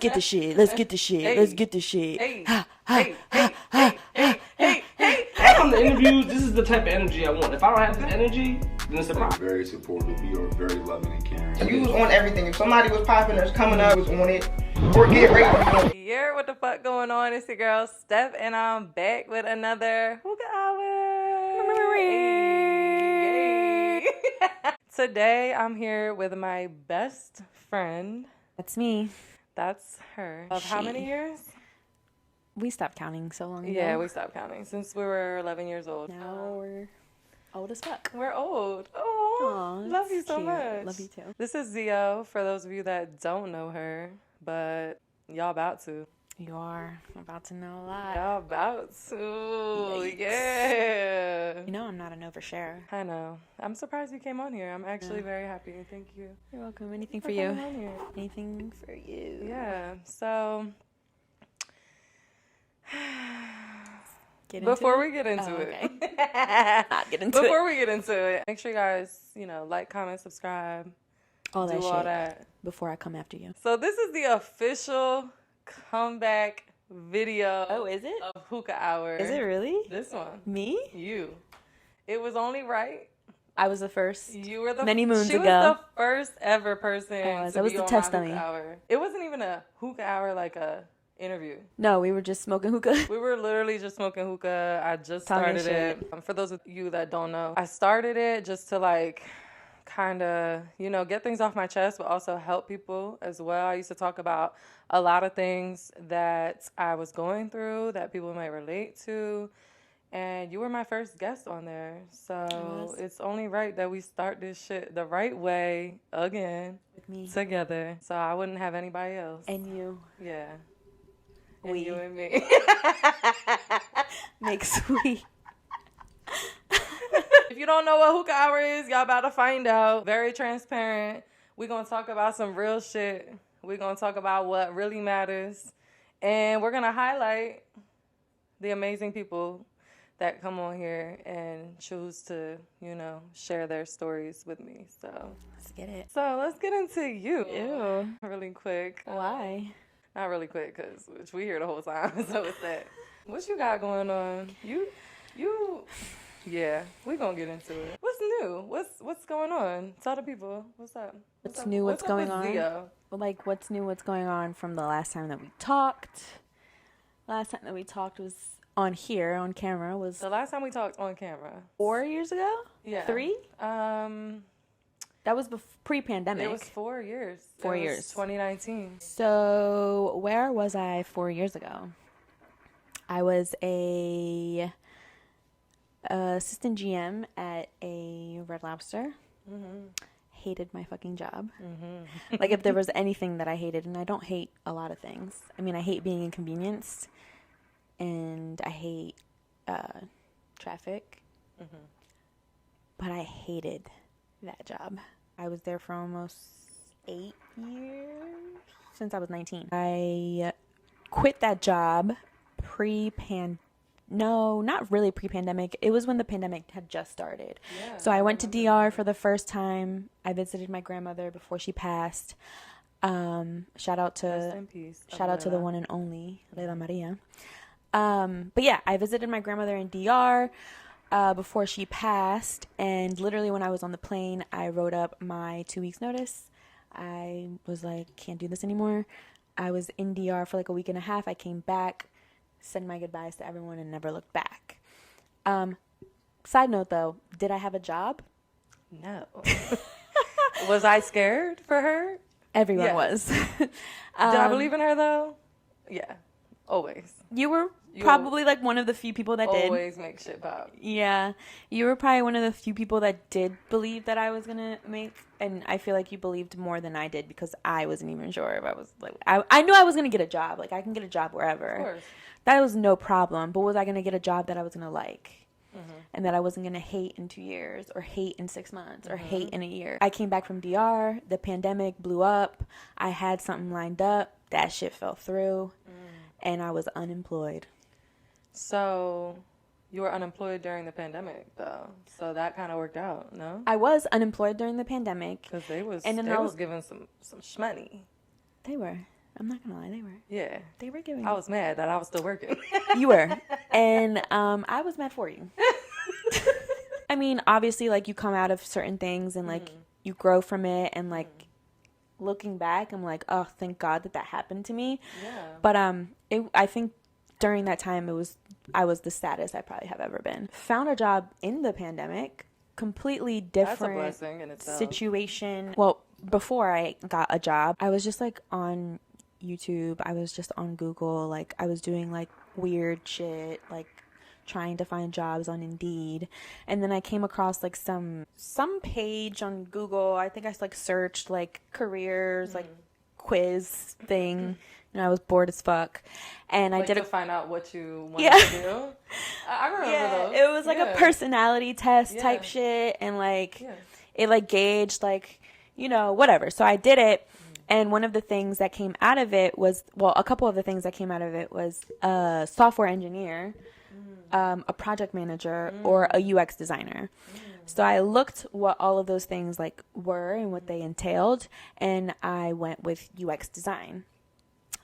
get the shit. Let's get the shit. Hey. Let's get the shit. Hey, Ha, hey, hey, hey, hey, hey, hey. I come to interviews. This is the type of energy I want. If I don't have this energy, then it's a problem. Very supportive. We are very loving and caring. You was on everything. If somebody was popping or coming up, was on it. Or get ready to go. Yeah, what the fuck going on? It's your girl Steph, and I'm back with another Hookah Hour. Hey. Today, I'm here with my best friend. That's me. That's her. Of how many years? We stopped counting so long ago. Yeah, we stopped counting since we were 11 years old. Now we're old as fuck. We're old. Oh, love you so cute. much. Love you too. This is Xio, for those of you that don't know her, but y'all about to. You are about to know a lot. Y'all about to. Yikes. Yeah. You know I'm not an oversharer. I know. I'm surprised you came on here. I'm actually very happy. Thank you. You're welcome. Anything for for you. coming on here. Anything for you. Yeah. So Get into before it? we get into Oh, it. okay. Not get into it. Before we get into it, make sure you guys, like, comment, subscribe, all that do shit all that. before I come after you. So this is the official comeback video Oh, is it? of Hookah Hour. Is it really? This one. Me? You. It was only right. I was the first. You were the Many moons she ago. was the first ever person was. to That was be the on test my dummy. Hookah Hour. It wasn't even a Hookah Hour, like a interview. No, we were just smoking hookah. We were literally just smoking hookah. I just Talking started it. For those of you that don't know, I started it just to kind of, get things off my chest, but also help people as well. I used to talk about a lot of things that I was going through that people might relate to. And you were my first guest on there. So it's only right that we start this shit the right way again With me. together. So I wouldn't have anybody else. And you. Yeah. And We. you and me. Makes we. If you don't know what Hookah Hour is, y'all about to find out. Very transparent. We're going to talk about some real shit. We're going to talk about what really matters. And we're going to highlight the amazing people that come on here and choose to, share their stories with me. So Let's get it. let's get into you. Ew. Really quick. Why? Not really quick, because we here the whole time. So it's that. What you got going on? You. Yeah, we gonna get into it. What's new? What's going on? Tell the people. What's up? What's new? What's going with on? Xio? Well, what's new? What's going on from the last time that we talked? Last time that we talked was on here, on camera, was The last time we talked on camera. 4 years ago? Yeah. 3? That was pre-pandemic. It was 4 years. 4 It was years. 2019. So, where was I 4 years ago? I was a assistant GM at a Red Lobster. Mm-hmm. Hated my fucking job. Mm-hmm. Like, if there was anything that I hated, and I don't hate a lot of things. I mean, I hate being inconvenienced, and I hate traffic. Mm-hmm. But I hated that job. I was there for almost 8 years, since I was 19. I quit that job no, not really pre-pandemic. It was when the pandemic had just started. Yeah, So I went to DR for the first time. I visited my grandmother before she passed. Shout out Rest to in peace. the one and only Leila Maria. But yeah, I visited my grandmother in DR before she passed, and literally when I was on the plane, I wrote up my 2 weeks notice. I was like, can't do this anymore. I was in DR for like a week and a half. I came back, said my goodbyes to everyone, and never looked back. Side note though, did I have a job? No. Was I scared for her? Everyone Yes. was. Did I believe in her though? Yeah. Always. You were You probably like one of the few people that did. Always make shit pop. Yeah, you were probably one of the few people that did believe that I was gonna make, and I feel like you believed more than I did, because I wasn't even sure if I was like, I knew I was gonna get a job. Like, I can get a job wherever. Of course. That was no problem. But was I gonna get a job that I was gonna like? Mm-hmm. And that I wasn't gonna hate in 2 years, or hate in 6 months, or hate in a year. I came back from DR. The pandemic blew up. I had something lined up. That shit fell through, and I was unemployed. So you were unemployed during the pandemic, though. So that kind of worked out, no? I was unemployed during the pandemic. Because they was And then they I was was- giving some shmoney. They were. I'm not gonna lie, they were. Yeah. They were giving. I was mad that I was still working. You were. And I was mad for you. I mean, obviously, like, you come out of certain things and, like, you grow from it. And, like, looking back, I'm like, oh, thank God that happened to me. Yeah. But I think during that time, I was the saddest I probably have ever been. Found a job in the pandemic. Completely different That's a blessing in itself. situation. Well, before I got a job, I was just, like, on YouTube. I was just on Google. Like, I was doing, like, weird shit, like, trying to find jobs on Indeed. And then I came across, like, some page on Google. I think I, like, searched, like, careers, like, quiz thing. And I was bored as fuck. And like, I did to find out what you wanted to do. I remember those. It was like a personality test type shit. And, like, it, like, gauged, like, you know, whatever. So I did it. And one of the things that came out of it was, well, a couple of the things that came out of it was a software engineer, a project manager, or a UX designer. So I looked what all of those things, like, were and what they entailed, and I went with UX design.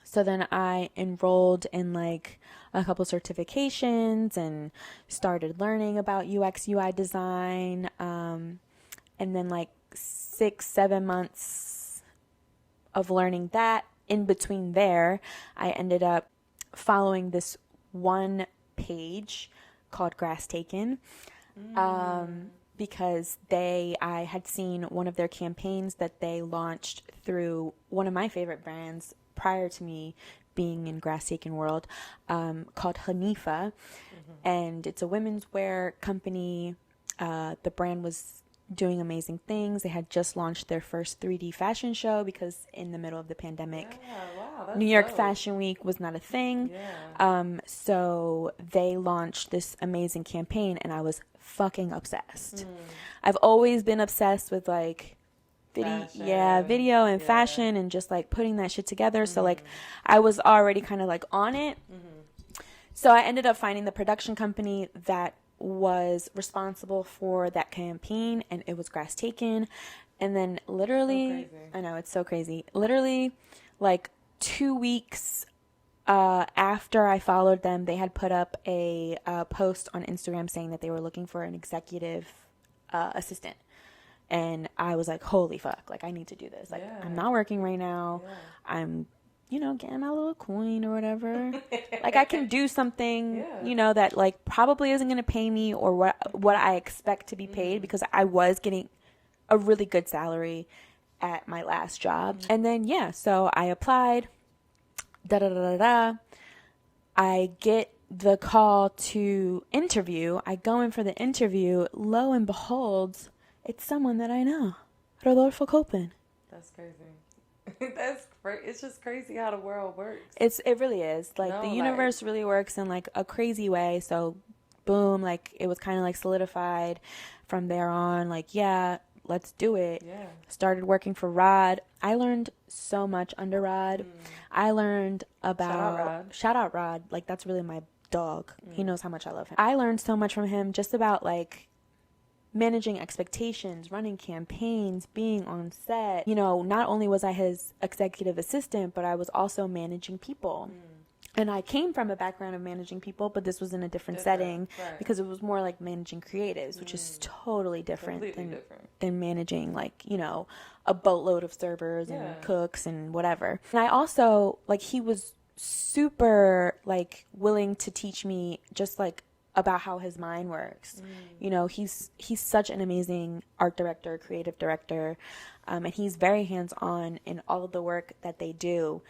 So then I enrolled in, like, a couple certifications and started learning about UX UI design. And then, like, 6-7 months of learning that. In between there, I ended up following this one page called Grass Taken, because I had seen one of their campaigns that they launched through one of my favorite brands prior to me being in Grass Taken world, called Hanifa. And it's a women's wear company. The brand was doing amazing things. They had just launched their first 3D fashion show because in the middle of the pandemic, New York Fashion Week was not a thing. So they launched this amazing campaign and I was fucking obsessed. I've always been obsessed with, like, video and fashion and just, like, putting that shit together. So, like, I was already kind of, like, on it. So I ended up finding the production company that was responsible for that campaign, and it was Grass Taken. And then literally, I know, it's so crazy. Literally, like, 2 weeks after I followed them, they had put up a post on Instagram saying that they were looking for an executive assistant. And I was like, holy fuck, like, I need to do this. Like, I'm not working right now. I'm, you know, getting my little coin or whatever. Like, I can do something, you know, that, like, probably isn't going to pay me or what I expect to be paid, because I was getting a really good salary at my last job. And then, so I applied, I get the call to interview. I go in for the interview. Lo and behold, it's someone that I know, Rodolfo Copen. That's crazy. It's just crazy how the world works. It really is. Like, the universe really works in, like, a crazy way. So, boom, like, it was kind of, like, solidified from there on. Like, let's do it. Started working for Rod. I learned so much under Rod. I learned about... Shout out Rod. Like, that's really my dog. He knows how much I love him. I learned so much from him just about, like, managing expectations, running campaigns, being on set. You know, not only was I his executive assistant, but I was also managing people. And I came from a background of managing people, but this was in a different setting because it was more like managing creatives, which is totally different than managing, like, you know, a boatload of servers and cooks and whatever. And I also, like, he was super, like, willing to teach me just, like, about how his mind works. You know, he's such an amazing art director, creative director, and he's very hands-on in all of the work that they do.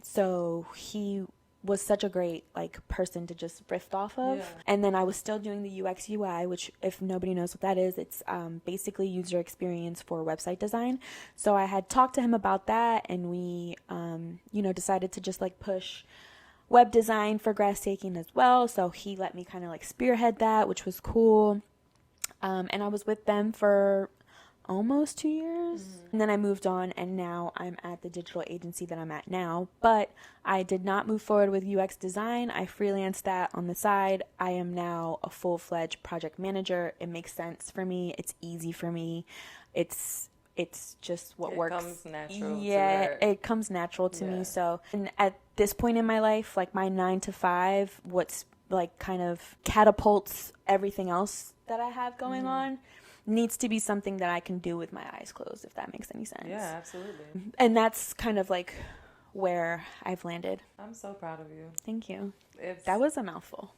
So he was such a great, like, person to just riff off of. And then I was still doing the UX UI, which, if nobody knows what that is, it's basically user experience for website design. So I had talked to him about that, and we you know, decided to just, like, push web design for Grass Taken as well. So he let me kind of, like, spearhead that, which was cool. And I was with them for almost 2 years. And then I moved on, and now I'm at the digital agency that I'm at now. But I did not move forward with UX design. I freelanced that on the side. I am now a full-fledged project manager. It makes sense for me. It's easy for me. It's it's just what it works. Comes natural Yeah, to her. it comes natural to me. So, and at this point in my life, like my 9 to 5, what's like kind of catapults everything else that I have going on needs to be something that I can do with my eyes closed, if that makes any sense. Yeah, absolutely. And that's kind of like where I've landed. I'm so proud of you. Thank you. It's That was a mouthful.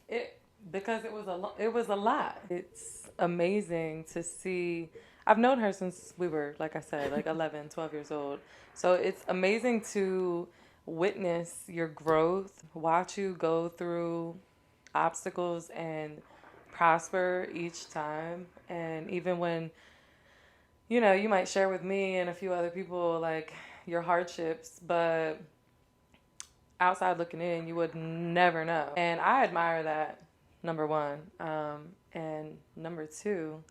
Because it was a lot. It's amazing to see. I've known her since we were, like I said, like 11, 12 years old. So it's amazing to witness your growth, watch you go through obstacles and prosper each time. And even when, you know, you might share with me and a few other people like your hardships, but outside looking in, you would never know. And I admire that, number one. And number two,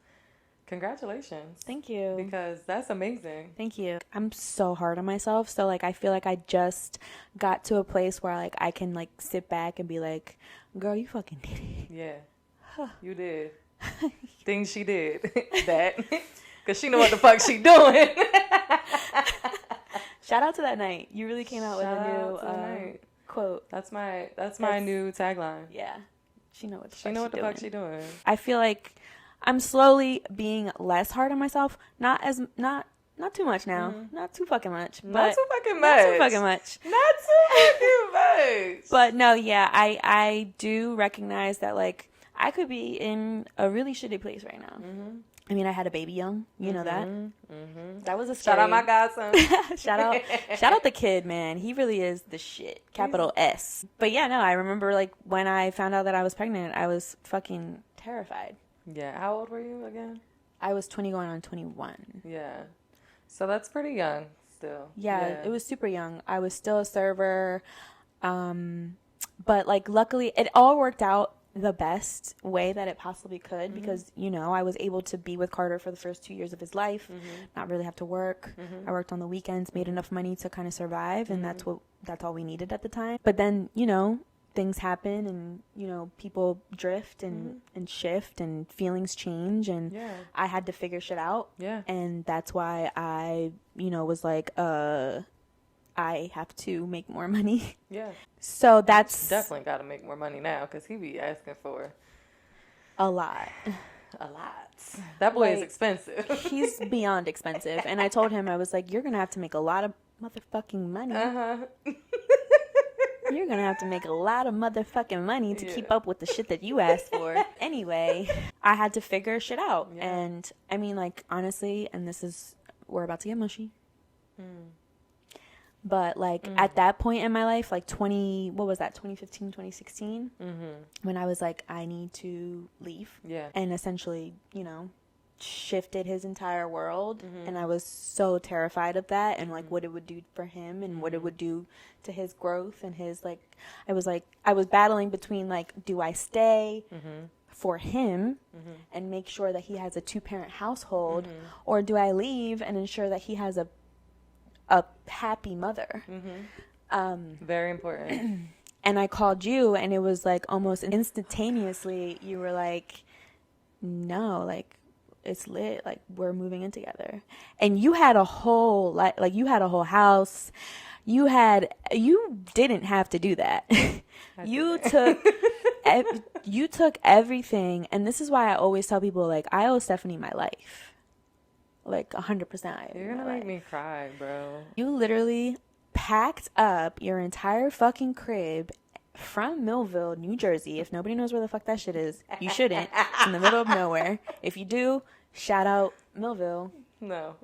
congratulations. Thank you. Because that's amazing. Thank you. I'm so hard on myself. So like I feel like I just got to a place where like I can like sit back and be like, girl, you fucking did it. Yeah. You did. Things she did. That. Because she know what the fuck she doing. Shout out to that night. You really came out with Shout a out to the new night. quote. That's my new tagline. Yeah. She know what the She fuck know what the doing. fuck she doing. I feel like I'm slowly being less hard on myself. Not too much now. Not too fucking much. But Not too fucking Not much. too fucking much. Not too fucking much. But no, yeah, I do recognize that like I could be in a really shitty place right now. I mean, I had a baby young. You know that. That was a scary. Shout out my godson. shout out the kid, man. He really is the shit. Capital S. But yeah, no, I remember like when I found out that I was pregnant, I was fucking terrified. Yeah. How old were you again? I was 20 going on 21. Yeah. So that's pretty young still. Yeah, it was super young. I was still a server. But like luckily it all worked out the best way that it possibly could because, you know, I was able to be with Carter for the first 2 years of his life, not really have to work. I worked on the weekends, made enough money to kind of survive, and that's all we needed at the time. But then, you know, things happen and, you know, people drift and shift and feelings change and I had to figure shit out. Yeah. And that's why I, you know, was like, I have to make more money. Yeah. So that's Definitely got to make more money now because he be asking for a lot. a lot. That boy is Like, expensive. He's beyond expensive. And I told him, I was like, you're going to have to make a lot of motherfucking money. You're going to have to make a lot of motherfucking money to keep up with the shit that you asked for. Anyway, I had to figure shit out. Yeah. And I mean, like, honestly, and we're about to get mushy. But like at that point in my life, like 2015, 2016, when I was like, I need to leave. Yeah. And essentially, you know, shifted his entire world. And I was so terrified of that and like what it would do for him and what it would do to his growth and his like, I was battling between like, do I stay for him and make sure that he has a 2-parent household or do I leave and ensure that he has a happy mother? Very important. And I called you and it was like almost instantaneously you were like, no, like it's lit, like we're moving in together. And you had a whole like you had a whole house. You didn't have to do that. You took everything. And this is why I always tell people like I owe Stephanie my life. Like 100%. You're gonna make me cry, bro. You literally packed up your entire fucking crib from Millville, New Jersey. If nobody knows where the fuck that shit is, you shouldn't. It's in the middle of nowhere. If you do, shout out Millville. No.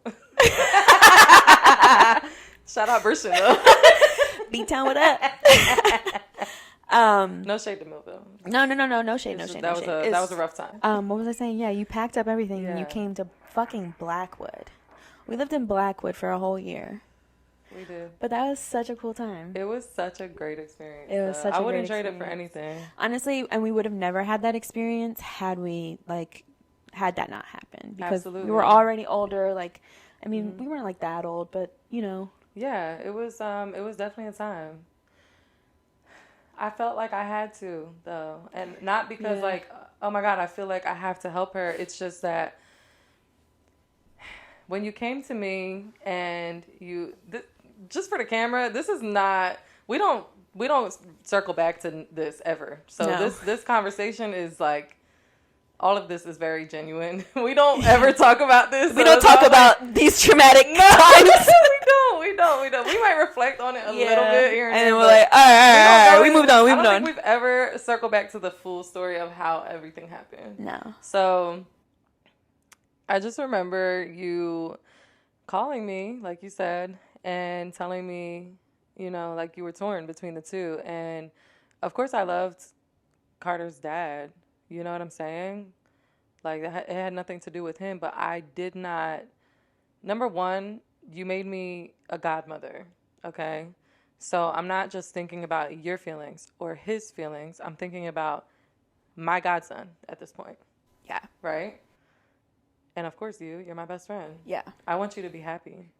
Shout out Burshville. B-Town, what up? No shade to Millville. No shade, no shade. That was a rough time. What was I saying? Yeah, you packed up everything and you Yeah. came to fucking Blackwood. We lived in Blackwood for a whole year. We did. But that was such a cool time. It was such a great experience. It was such a I wouldn't great trade it for experience. anything. Honestly, and we would have never had that experience had that not happened. Because Absolutely. we were already older. Like, I mean, we weren't like that old, but you know. Yeah, it was definitely a time. I felt like I had to though, and not because like, oh my God, I feel like I have to help her. It's just that when you came to me and just for the camera, this is not, we don't circle back to this ever. So No. this conversation is like, all of this is very genuine. We don't ever talk about this. We don't talk about these traumatic times. We don't. We might reflect on it a little bit here and there, then we're like, all right, we moved on. I don't think we've ever circled back to the full story of how everything happened. No. So I just remember you calling me, like you said, and telling me, you know, like you were torn between the two. And of course I loved Carter's dad. You know what I'm saying? Like, it had nothing to do with him, but I did not. Number one, you made me a godmother, okay? So I'm not just thinking about your feelings or his feelings. I'm thinking about my godson at this point. Yeah. Right? And of course, you're my best friend. Yeah. I want you to be happy.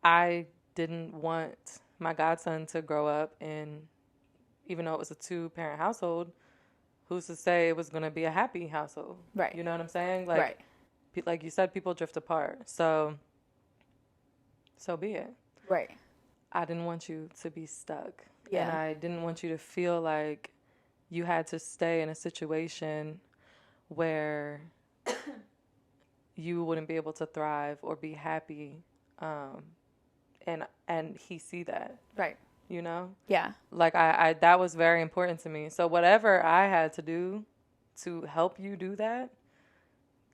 I didn't want my godson to grow up in, even though it was a 2-parent household, who's to say it was going to be a happy household? Right. You know what I'm saying? Like, right. Like you said, people drift apart. So be it. Right. I didn't want you to be stuck. Yeah. And I didn't want you to feel like you had to stay in a situation where you wouldn't be able to thrive or be happy. And he see that. Right. You know? Yeah. Like, I that was very important to me. So whatever I had to do to help you do that,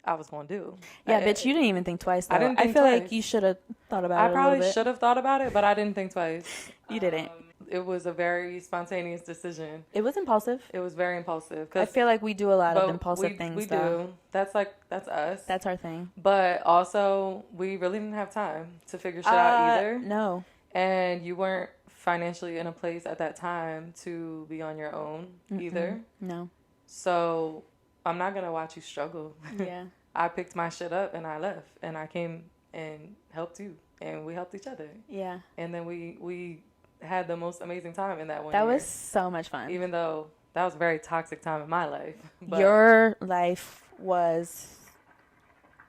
I was going to do. Yeah, bitch, you didn't even think twice, though. I didn't think feel twice. like you should have thought about it a I little probably bit. should have thought about it, but I didn't think twice. You didn't. It was a very spontaneous decision. It was impulsive. It was very impulsive. I feel like we do a lot of impulsive things, we though. do. That's us. That's our thing. But also, we really didn't have time to figure shit out either. No. And you weren't financially in a place at that time to be on your own either. No. So I'm not going to watch you struggle. Yeah. I picked my shit up and I left. And I came and helped you. And we helped each other. Yeah. And then we had the most amazing time in that one That year. was so much fun. Even though that was a very toxic time in my life. But your life was...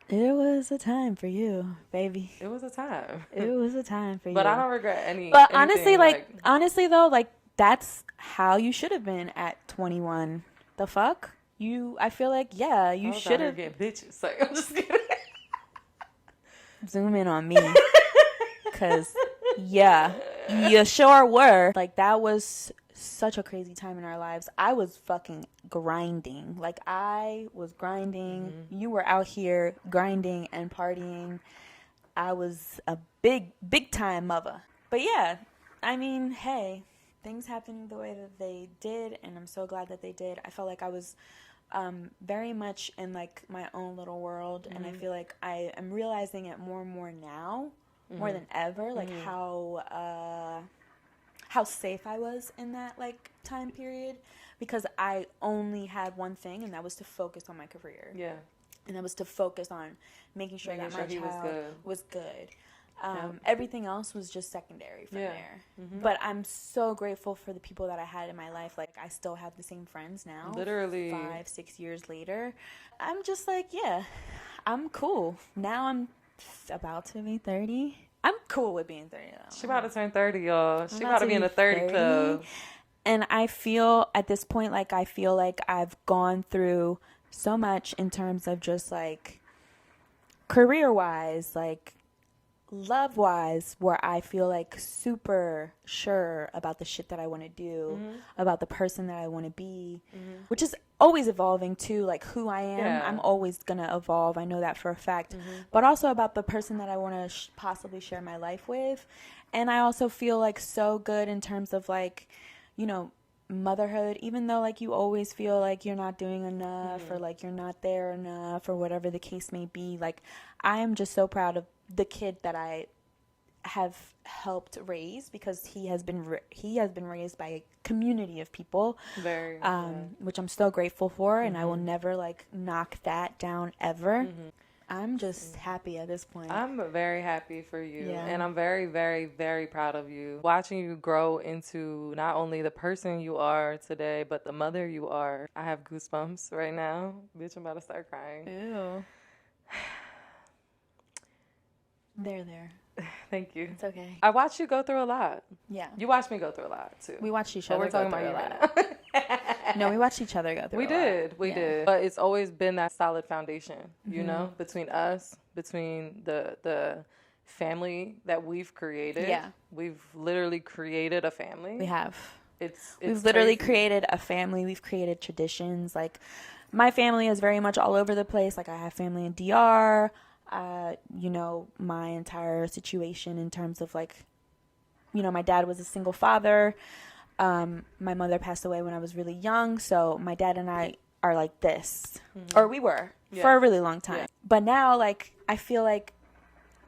It was a time for you, baby. it was a time. It was a time for you. But I don't regret any. But anything, honestly though, like, that's how you should have been at 21. The fuck? I feel like, yeah, you should have. Getting bitches. Like, I'm just kidding. Zoom in on me. Because, yeah, you sure were. Like, that was such a crazy time in our lives. I was fucking grinding. Like, I was grinding. Mm-hmm. You were out here grinding and partying. I was a big time mother. But yeah, I mean, hey, things happened the way that they did, and I'm so glad that they did. I felt like I was very much in, like, my own little world, and I feel like I am realizing it more and more now, more than ever, like, how safe I was in that, like, time period, because I only had one thing, and that was to focus on my career. Yeah. And that was to focus on making sure that my child was good. Everything else was just secondary from there. Mm-hmm. But I'm so grateful for the people that I had in my life. Like, I still have the same friends now. Literally. 5-6 years later. I'm just like, yeah, I'm cool. Now I'm about to be 30. I'm cool with being 30, though. She about to turn 30, y'all. She about to be in the 30 club. And I feel, at this point, like, I feel like I've gone through so much in terms of just, like, career-wise, like, love-wise, where I feel, like, super sure about the shit that I want to do, about the person that I want to be, which is always evolving, too, like, who I am. Yeah. I'm always going to evolve. I know that for a fact. But also about the person that I want to possibly share my life with. And I also feel, like, so good in terms of, like, you know, motherhood, even though, like, you always feel like you're not doing enough or, like, you're not there enough or whatever the case may be. Like, I am just so proud of the kid that I have helped raise, because he has been raised by a community of people, which I'm so grateful for, and I will never, like, knock that down ever. I'm just happy at this point. I'm very happy for you. Yeah. And I'm very, very, very proud of you. Watching you grow into not only the person you are today, but the mother you are. I have goosebumps right now. Bitch, I'm about to start crying. Ew. They're there. Thank you. It's okay. I watched you go through a lot. Yeah. You watched me go through a lot too. We watched each But other we're talking go about through you a lot. right now. No, we watched each other go through We a lot. did. We Yeah. did. But it's always been that solid foundation, you know, between us, between the family that we've created. Yeah. We've literally created a family. We have. It's literally crazy. created a family. We've created traditions. Like, my family is very much all over the place. Like, I have family in DR. You know, my entire situation in terms of, like, you know, my dad was a single father. My mother passed away when I was really young. So my dad and I are like this. Or we were for a really long time. Yeah. But now, like, I feel like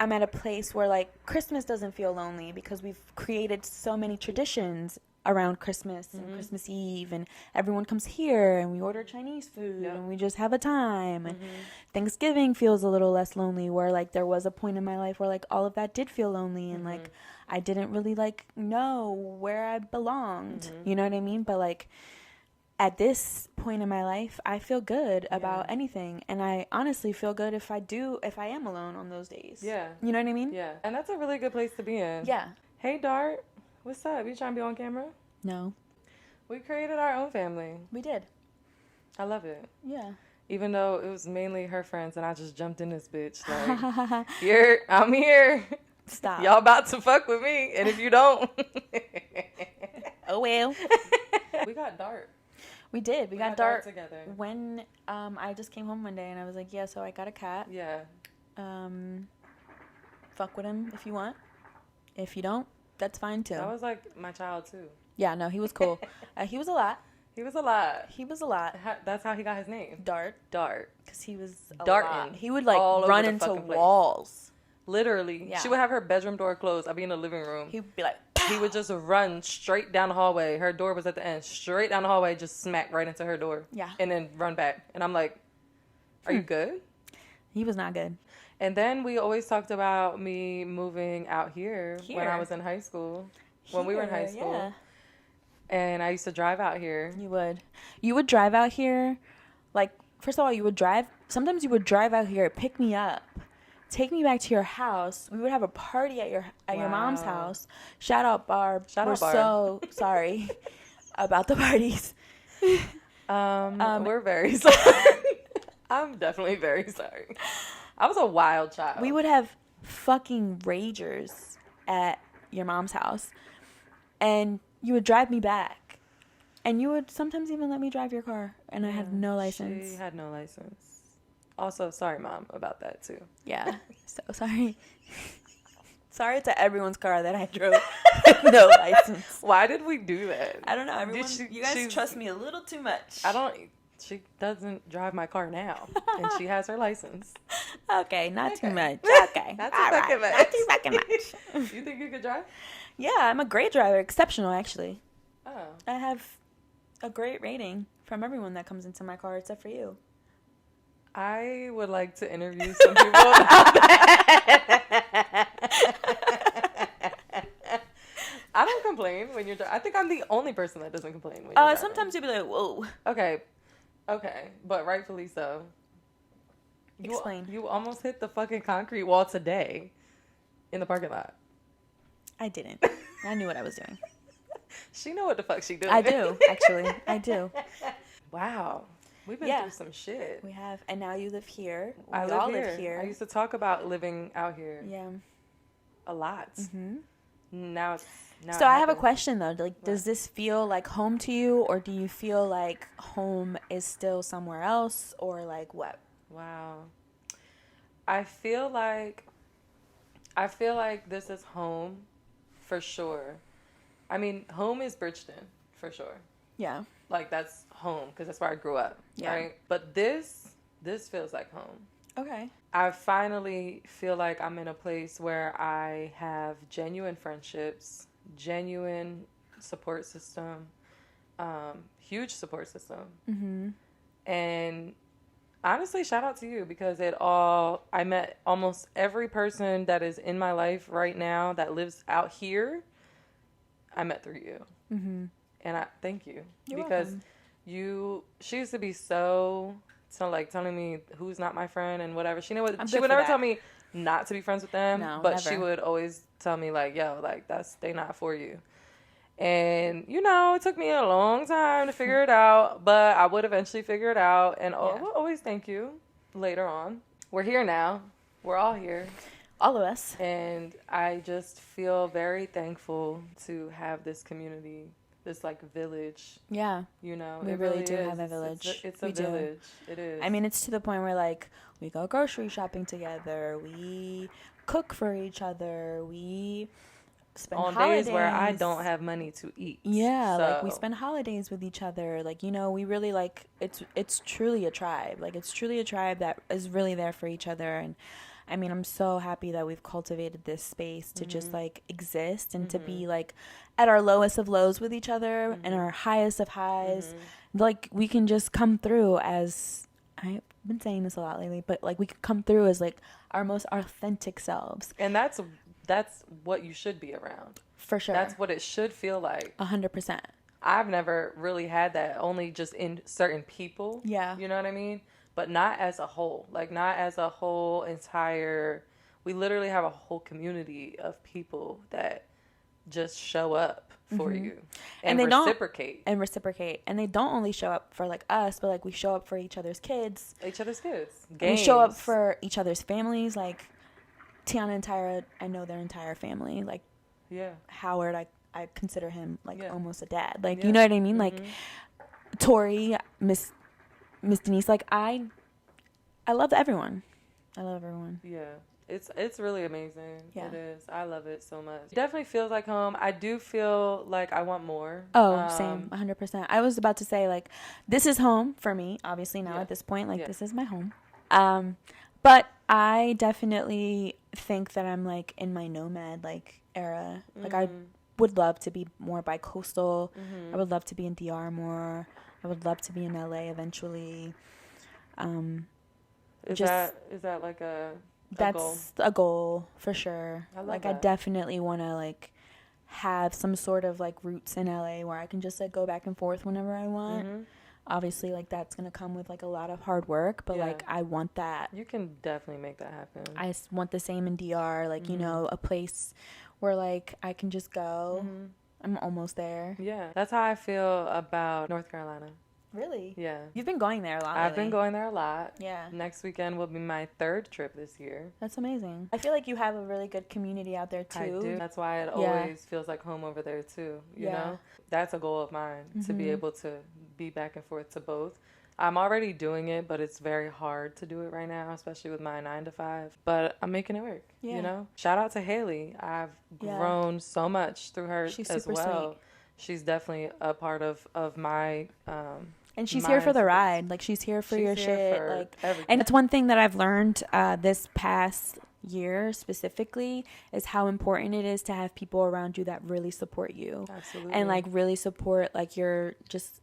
I'm at a place where, like, Christmas doesn't feel lonely because we've created so many traditions around Christmas and Christmas Eve, and everyone comes here and we order Chinese food and we just have a time. And Thanksgiving feels a little less lonely, where, like, there was a point in my life where, like, all of that did feel lonely and like I didn't really, like, know where I belonged. You know what I mean? But, like, at this point in my life, I feel good about anything, and I honestly feel good if I am alone on those days. Yeah. You know what I mean? Yeah. And that's a really good place to be in. Yeah. Hey, Dart. What's up? You trying to be on camera? No. We created our own family. We did. I love it. Yeah. Even though it was mainly her friends and I just jumped in this bitch. Like, I'm here. Stop. Y'all about to fuck with me. And if you don't. Oh, well. We got Dart. We did. We got Dart Dart together. when I just came home one day and I was like, yeah, so I got a cat. Yeah. Fuck with him if you want. If you don't, that's fine too. That was like my child too. Yeah, no, he was cool. He was a lot. He was a lot. He was a lot. That's how he got his name. Dart. Dart. Because he was a Darting lot. He would, like, all over run the into fucking place. walls. Literally. Yeah. She would have her bedroom door closed. I'd be in the living room. He'd be like, He would just run straight down the hallway. Her door was at the end. Straight down the hallway, just smack right into her door. Yeah. And then run back. And I'm like, are you good? he was not good. And then we always talked about me moving out here when I Here? was in high school. When we were in high Here, school. yeah. And I used to drive out here. You would. You would drive out here. Like, first of all, you would drive. Sometimes you would drive out here, pick me up, take me back to your house. We would have a party at your mom's Wow. house. Shout out, Barb. Shout We're out, Barb. so sorry about the parties. We're very sorry. I'm definitely very sorry. I was a wild child. We would have fucking ragers at your mom's house, and you would drive me back, and you would sometimes even let me drive your car, and I had no license. She had no license. Also, sorry, Mom, about that too. Yeah, so sorry. Sorry to everyone's car that I drove with no license. Why did we do that? I don't know. Everyone, you guys she's- trust me a little too much. She doesn't drive my car now, and she has her license. Okay, not too much. Okay, Not too all right, fucking much. not too fucking much. You think you could drive? Yeah, I'm a great driver. Exceptional, actually. Oh. I have a great rating from everyone that comes into my car, except for you. I would like to interview some people about that. I don't complain when you're driving. I think I'm the only person that doesn't complain when you're driving. Sometimes you'll be like, whoa. Okay, but rightfully so. Explain. You almost hit the fucking concrete wall today in the parking lot. I didn't. I knew what I was doing. She know what the fuck she doing. I do, actually. I do. Wow. We've been Yeah. through some shit. We have. And now you live here. We I all live live here. I used to talk about living out here Yeah. a lot. Mm-hmm. Now it's So I have a question, though. Like, does this feel like home to you, or do you feel like home is still somewhere else, or like what? Wow. I feel like this is home for sure. I mean, home is Bridgeton for sure. Yeah. Like, that's home because that's where I grew up. Yeah. Right. But this feels like home. Okay. I finally feel like I'm in a place where I have genuine friendships, genuine support system, huge support system. Mm-hmm. And honestly, shout out to you because I met almost every person that is in my life right now that lives out here. I met through you. Mm-hmm. And I thank you. You're because welcome. she used to be so like telling me who's not my friend and whatever. She would good never for tell that. me not to be friends with them. No, but never. she would always tell me like, yo, like they not for you. And, you know, it took me a long time to figure it out, but I would eventually figure it out. And I will always thank you later on. We're here now. We're all here. All of us. And I just feel very thankful to have this community, this like village. Yeah. You know, We really do have a village. It's a We do. village. It is. I mean, it's to the point where, like, we go grocery shopping together. We cook for each other. We spend on holidays. days where I don't have money to eat. Yeah, so. like, we spend holidays with each other. Like, you know, we really, like, it's truly a tribe. Like, it's truly a tribe that is really there for each other. And, I mean, I'm so happy that we've cultivated this space to just, like, exist and to be, like, at our lowest of lows with each other and our highest of highs. Like, we can just come through as, I've been saying this a lot lately, but, like, we can come through as, like, our most authentic selves. And that's what you should be around. For sure. That's what it should feel like. 100%. I've never really had that, only just in certain people. Yeah. You know what I mean? But not as a whole. Like, not as a whole entire... We literally have a whole community of people that just show up for you. And they reciprocate. And they don't only show up for, like, us, but, like, we show up for each other's kids. Games. We show up for each other's families. Like, Tiana and Tyra, I know their entire family. Like, yeah. Howard, I consider him, like, Yeah. almost a dad. Like, Yeah. you know what I mean? Like, Tori, Miss Denise, like, I love everyone. I love everyone. Yeah. It's really amazing. Yeah. It is. I love it so much. It definitely feels like home. I do feel like I want more. Oh, same, 100%. I was about to say, like, this is home for me, obviously, now Yeah. at this point. Like, Yeah. this is my home. But I definitely think that I'm, like, in my nomad, like, era. Like, I would love to be more bi-coastal. I would love to be in DR more. I would love to be in LA eventually. Is just- that like a That's goal? a goal for sure. I love like, I that. definitely want to, like, have some sort of, like, roots in LA where I can just, like, go back and forth whenever I want. Obviously, like, that's going to come with, like, a lot of hard work, but, Yeah. like, I want that. You can definitely make that happen. I want the same in DR, like, you know, a place where, like, I can just go. I'm almost there. Yeah. That's how I feel about North Carolina. Really? Yeah. You've been going there a lot I've been lately. going there a lot. Yeah. Next weekend will be my 3rd trip this year. That's amazing. I feel like you have a really good community out there, too. I do. That's why it Yeah. always feels like home over there too. You Yeah. know, that's a goal of mine to be able to be back and forth to both. I'm already doing it, but it's very hard to do it right now, especially with my 9 to 5. But I'm making it work. Yeah. You know, shout out to Haley. I've Yeah. grown so much through her She's as super well. sweet. She's definitely a part of my. And she's here for the Mindset. ride. Like, she's here for She's your here shit. for Like, everything. and it's one thing that I've learned this past year specifically is how important it is to have people around you that really support you. Absolutely. And, like, really support, like, your just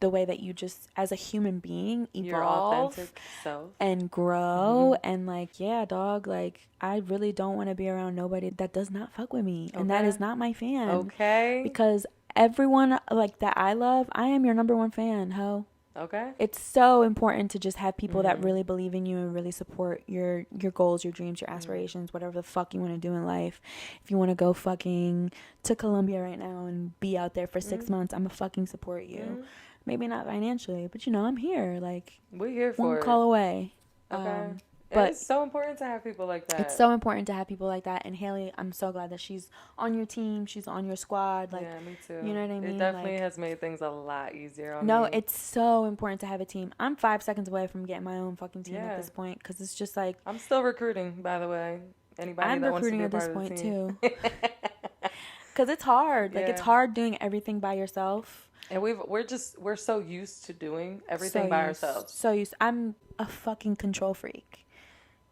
the way that you just as a human being your evolve authentic self. and grow. And, like, yeah, dog, like, I really don't want to be around nobody that does not fuck with me. And that Okay. is not my fan. Okay. Because everyone, like, that I love, I am your number one fan, ho. Okay. It's so important to just have people that really believe in you and really support your goals, your dreams, your aspirations, whatever the fuck you want to do in life. If you want to go fucking to Colombia right now and be out there for 6 months, I'm gonna fucking support you. Maybe not financially, but, you know, I'm here. Like, We're here for one it. call away. Okay. But it's so important to have people like that. it's so important to have people like that. And Haley, I'm so glad that she's on your team. She's on your squad. Like, yeah, me too. you know what I mean? It definitely Like, has made things a lot easier on no, me. it's so important to have a team. I'm 5 seconds away from getting my own fucking team Yeah. at this point because it's just like I'm still recruiting, by the way. Anybody I'm that wants to be recruiting a at this part of point the team. too. Because it's hard. Like, it's Yeah. hard doing everything by yourself. And we're so used to doing everything by ourselves. So used. I'm a fucking control freak.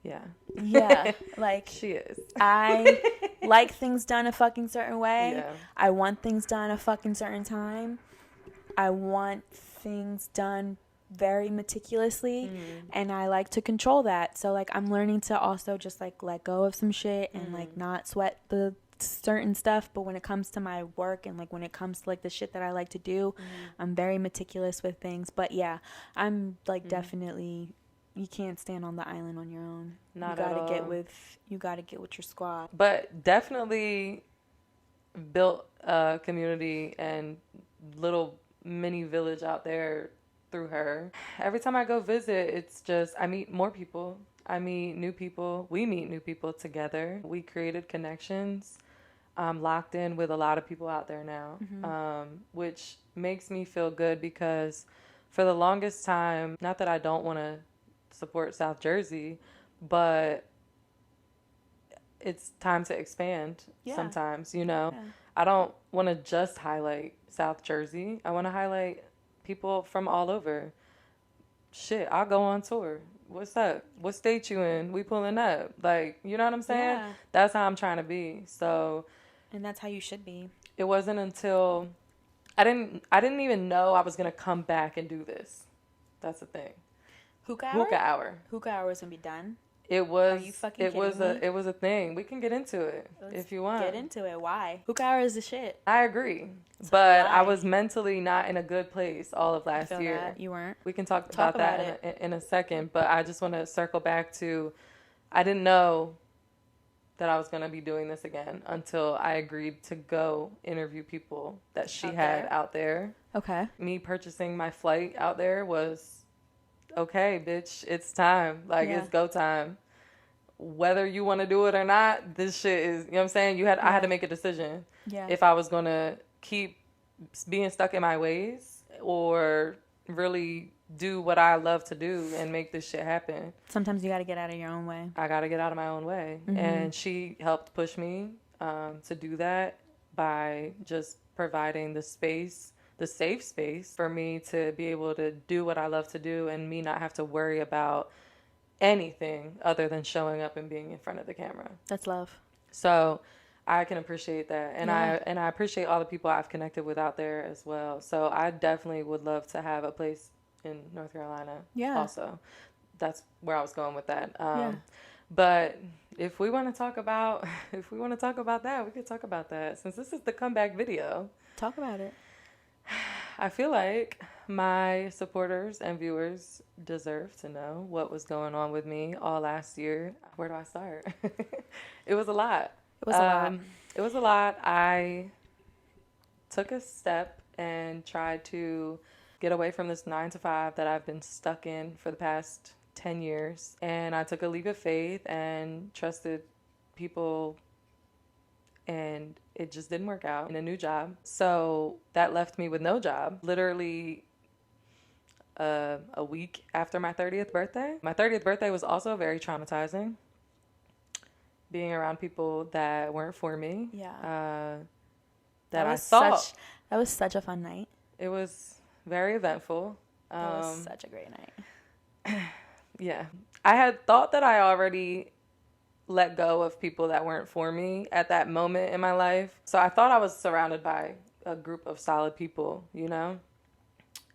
Yeah. Yeah, like, She is. I like things done a fucking certain way. Yeah. I want things done a fucking certain time. I want things done very meticulously, and I like to control that. So, like, I'm learning to also just, like, let go of some shit and like not sweat the certain stuff. But when it comes to my work and, like, when it comes to, like, the shit that I like to do, I'm very meticulous with things. But yeah, I'm, like, definitely you can't stand on the island on your own. Not you at gotta all. You gotta get with your squad. But definitely built a community and little mini village out there through her. Every time I go visit, it's just, I meet more people. I meet new people. We meet new people together. We created connections. I'm locked in with a lot of people out there now, which makes me feel good because for the longest time, not that I don't want to support South Jersey, but it's time to expand sometimes, you know? Yeah. I don't want to just highlight South Jersey. I want to highlight people from all over. Shit, I'll go on tour. What's up? What state you in? We pulling up. Like, you know what I'm saying? Yeah. That's how I'm trying to be. So, And that's how you should be. it wasn't until I didn't even know I was going to come back and do this. That's the thing. Hookah Hour? Hookah Hour. Hookah Hour is gonna be done. It was. Are you fucking it was kidding me? it was a thing. We can get into it if you want. Get into it. Why? Hookah Hour is the shit. I agree, but I why? was mentally not in a good place all of I last feel year. that. You weren't. We can talk Talk about that about in a second, but I just want to circle back to I didn't know that I was going to be doing this again until I agreed to go interview people that she had out there. Okay. Me purchasing my flight out there was okay, bitch, it's time. Like, it's go time. Whether you want to do it or not, this shit is, you know what I'm saying? I had to make a decision. Yeah. If I was going to keep being stuck in my ways or really do what I love to do and make this shit happen. Sometimes you gotta get out of your own way. I got to get out of my own way. And she helped push me to do that by just providing the space, the safe space for me to be able to do what I love to do and me not have to worry about anything other than showing up and being in front of the camera. That's love. So I can appreciate that. And Yeah. I appreciate all the people I've connected with out there as well. So I definitely would love to have a place in North Carolina also. That's where I was going with that. But if we want to talk about that, we could talk about that. Since this is the comeback video. Talk about it. I feel like my supporters and viewers deserve to know what was going on with me all last year. Where do I start? It was a lot. It was a lot. It was a lot. I took a step and tried to get away from this 9-to-5 that I've been stuck in for the past 10 years. And I took a leap of faith and trusted people, and it just didn't work out in a new job. So that left me with no job. Literally a week after my 30th birthday. My 30th birthday was also very traumatizing. Being around people that weren't for me. Yeah. That I thought. That was such a fun night. It was very eventful. That was such a great night. Yeah. I had thought that I already let go of people that weren't for me at that moment in my life. So I thought I was surrounded by a group of solid people, you know?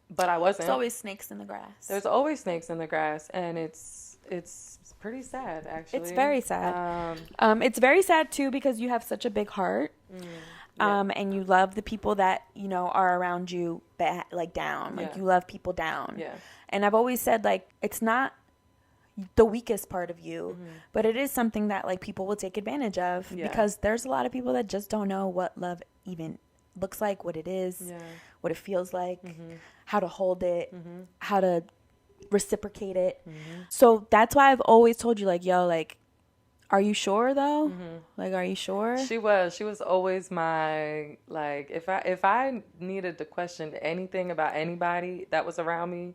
But I wasn't. There's always snakes in the grass. There's always snakes in the grass, and it's pretty sad, actually. It's very sad. It's very sad too because you have such a big heart, and you love the people that you know are around you, like down. Like you love people down. Yeah. And I've always said like it's not the weakest part of you, but it is something that like people will take advantage of because there's a lot of people that just don't know what love even looks like, what it is, what it feels like, how to hold it, how to reciprocate it. So that's why I've always told you like, yo, like, are you sure though? Like, are you sure? She was always my, like, if I needed to question anything about anybody that was around me,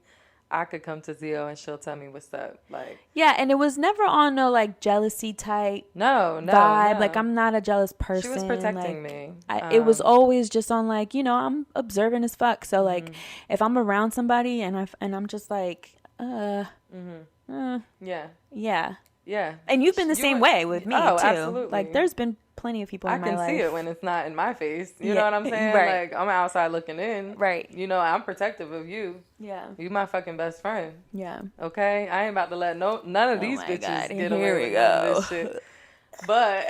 I could come to Xio and she'll tell me what's up. Like, yeah, and it was never on no like jealousy type vibe. No. Like I'm not a jealous person. She was protecting like, me. It was always just on like, you know, I'm observant as fuck. So like if I'm around somebody and I'm just like, yeah. Yeah. And you've been the same way with me too. Absolutely. Like there's been plenty of people in my life. I can see it when it's not in my face. You know what I'm saying? Right. Like I'm outside looking in. Right. You know, I'm protective of you. Yeah. You my fucking best friend. Yeah. Okay? I ain't about to let none of these bitches get away with this shit. But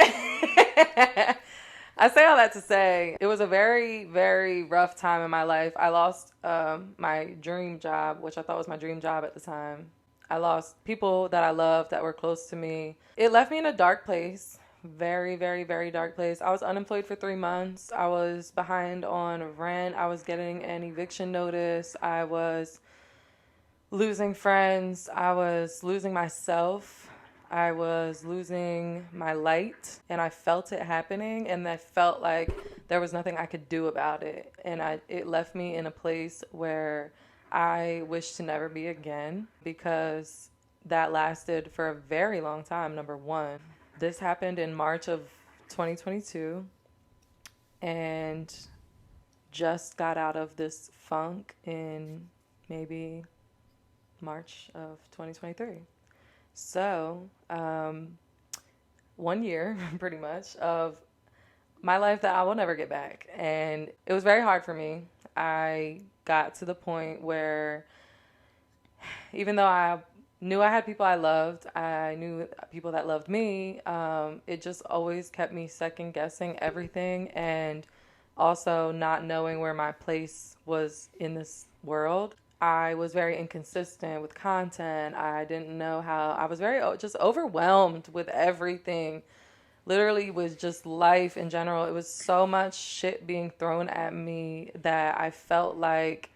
I say all that to say it was a very, very rough time in my life. I lost my dream job, which I thought was my dream job at the time. I lost people that I loved that were close to me. It left me in a dark place. Very, very, very dark place. I was unemployed for 3 months. I was behind on rent. I was getting an eviction notice. I was losing friends. I was losing myself. I was losing my light, and I felt it happening, and I felt like there was nothing I could do about it. And it left me in a place where I wish to never be again, because that lasted for a very long time, number one. This happened in March of 2022, and just got out of this funk in maybe March of 2023. So, 1 year pretty much of my life that I will never get back. And it was very hard for me. I got to the point where even though I knew I had people I loved, I knew people that loved me, it just always kept me second guessing everything, and also not knowing where my place was in this world. I was very inconsistent with content. I didn't know how. I was very just overwhelmed with everything. Literally with just life in general. It was so much shit being thrown at me that I felt like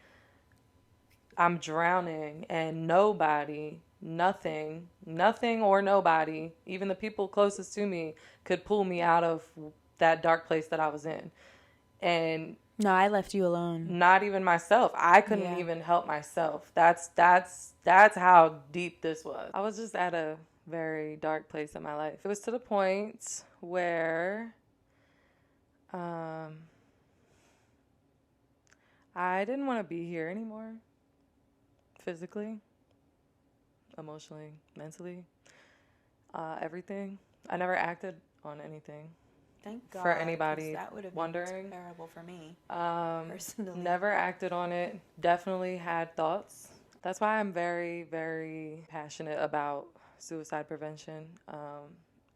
I'm drowning, and nobody, nothing or nobody, even the people closest to me, could pull me out of that dark place that I was in. And no, I left you alone. Not even myself. I couldn't even help myself. That's how deep this was. I was just at a very dark place in my life. It was to the point where I didn't want to be here anymore. Physically, emotionally, mentally, everything. I never acted on anything. Thank God. For anybody that would have wondering. been terrible for me. Personally. Never acted on it. Definitely had thoughts. That's why I'm very, very passionate about suicide prevention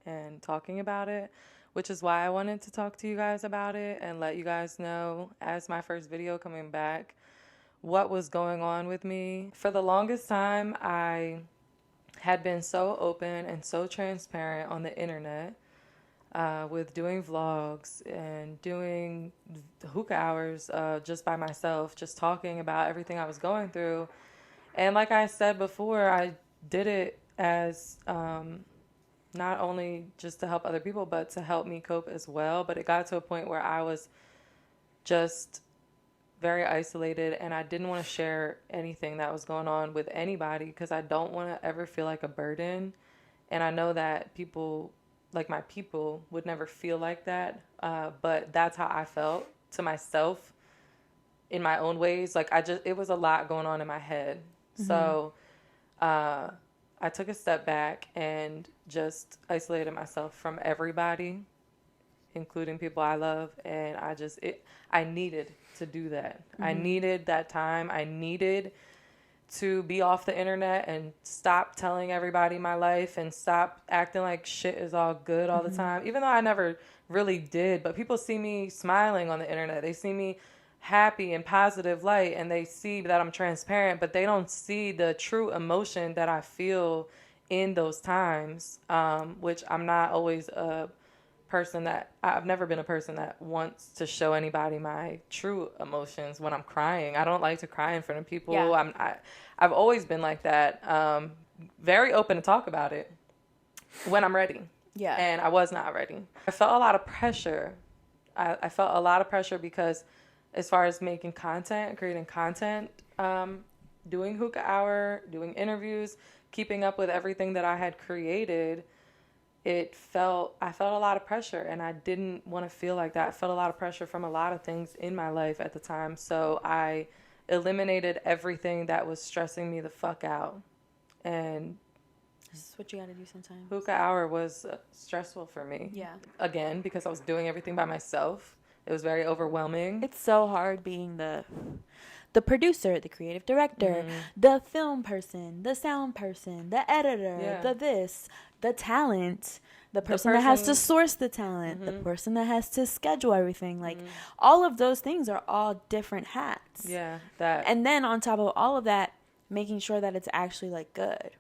and talking about it, which is why I wanted to talk to you guys about it and let you guys know, as my first video coming back, what was going on with me. For the longest time, I had been so open and so transparent on the internet with doing vlogs and doing hookah hours just by myself, just talking about everything I was going through. And like I said before, I did it as not only just to help other people, but to help me cope as well. But it got to a point where I was just very isolated, and I didn't want to share anything that was going on with anybody because I don't want to ever feel like a burden. And I know that people, like my people, would never feel like that. But that's how I felt to myself in my own ways. Like it was a lot going on in my head. Mm-hmm. So I took a step back and just isolated myself from everybody, including people I love. And I needed to do that. Mm-hmm. I needed that time. I needed to be off the internet and stop telling everybody my life and stop acting like shit is all good all the time, even though I never really did. But people see me smiling on the internet. They see me happy and positive light, and they see that I'm transparent, but they don't see the true emotion that I feel in those times, which I'm not always a person that I've never been a person that wants to show anybody my true emotions when I'm crying. I don't like to cry in front of people. Yeah. I've always been like that. Very open to talk about it when I'm ready. Yeah. And I was not ready. I felt a lot of pressure. I felt a lot of pressure because as far as making content, creating content, doing Hookah Hour, doing interviews, keeping up with everything that I had created, I felt a lot of pressure, and I didn't want to feel like that. I felt a lot of pressure from a lot of things in my life at the time. So I eliminated everything that was stressing me the fuck out. And this is what you got to do sometimes. Hookah Hour was stressful for me. Yeah. Again, because I was doing everything by myself. It was very overwhelming. It's so hard being the producer, the creative director, the film person, the sound person, the editor, the talent, the person that has to source the talent, the person that has to schedule everything. Like, all of those things are all different hats. Yeah, that. And then on top of all of that, making sure that it's actually, like, good.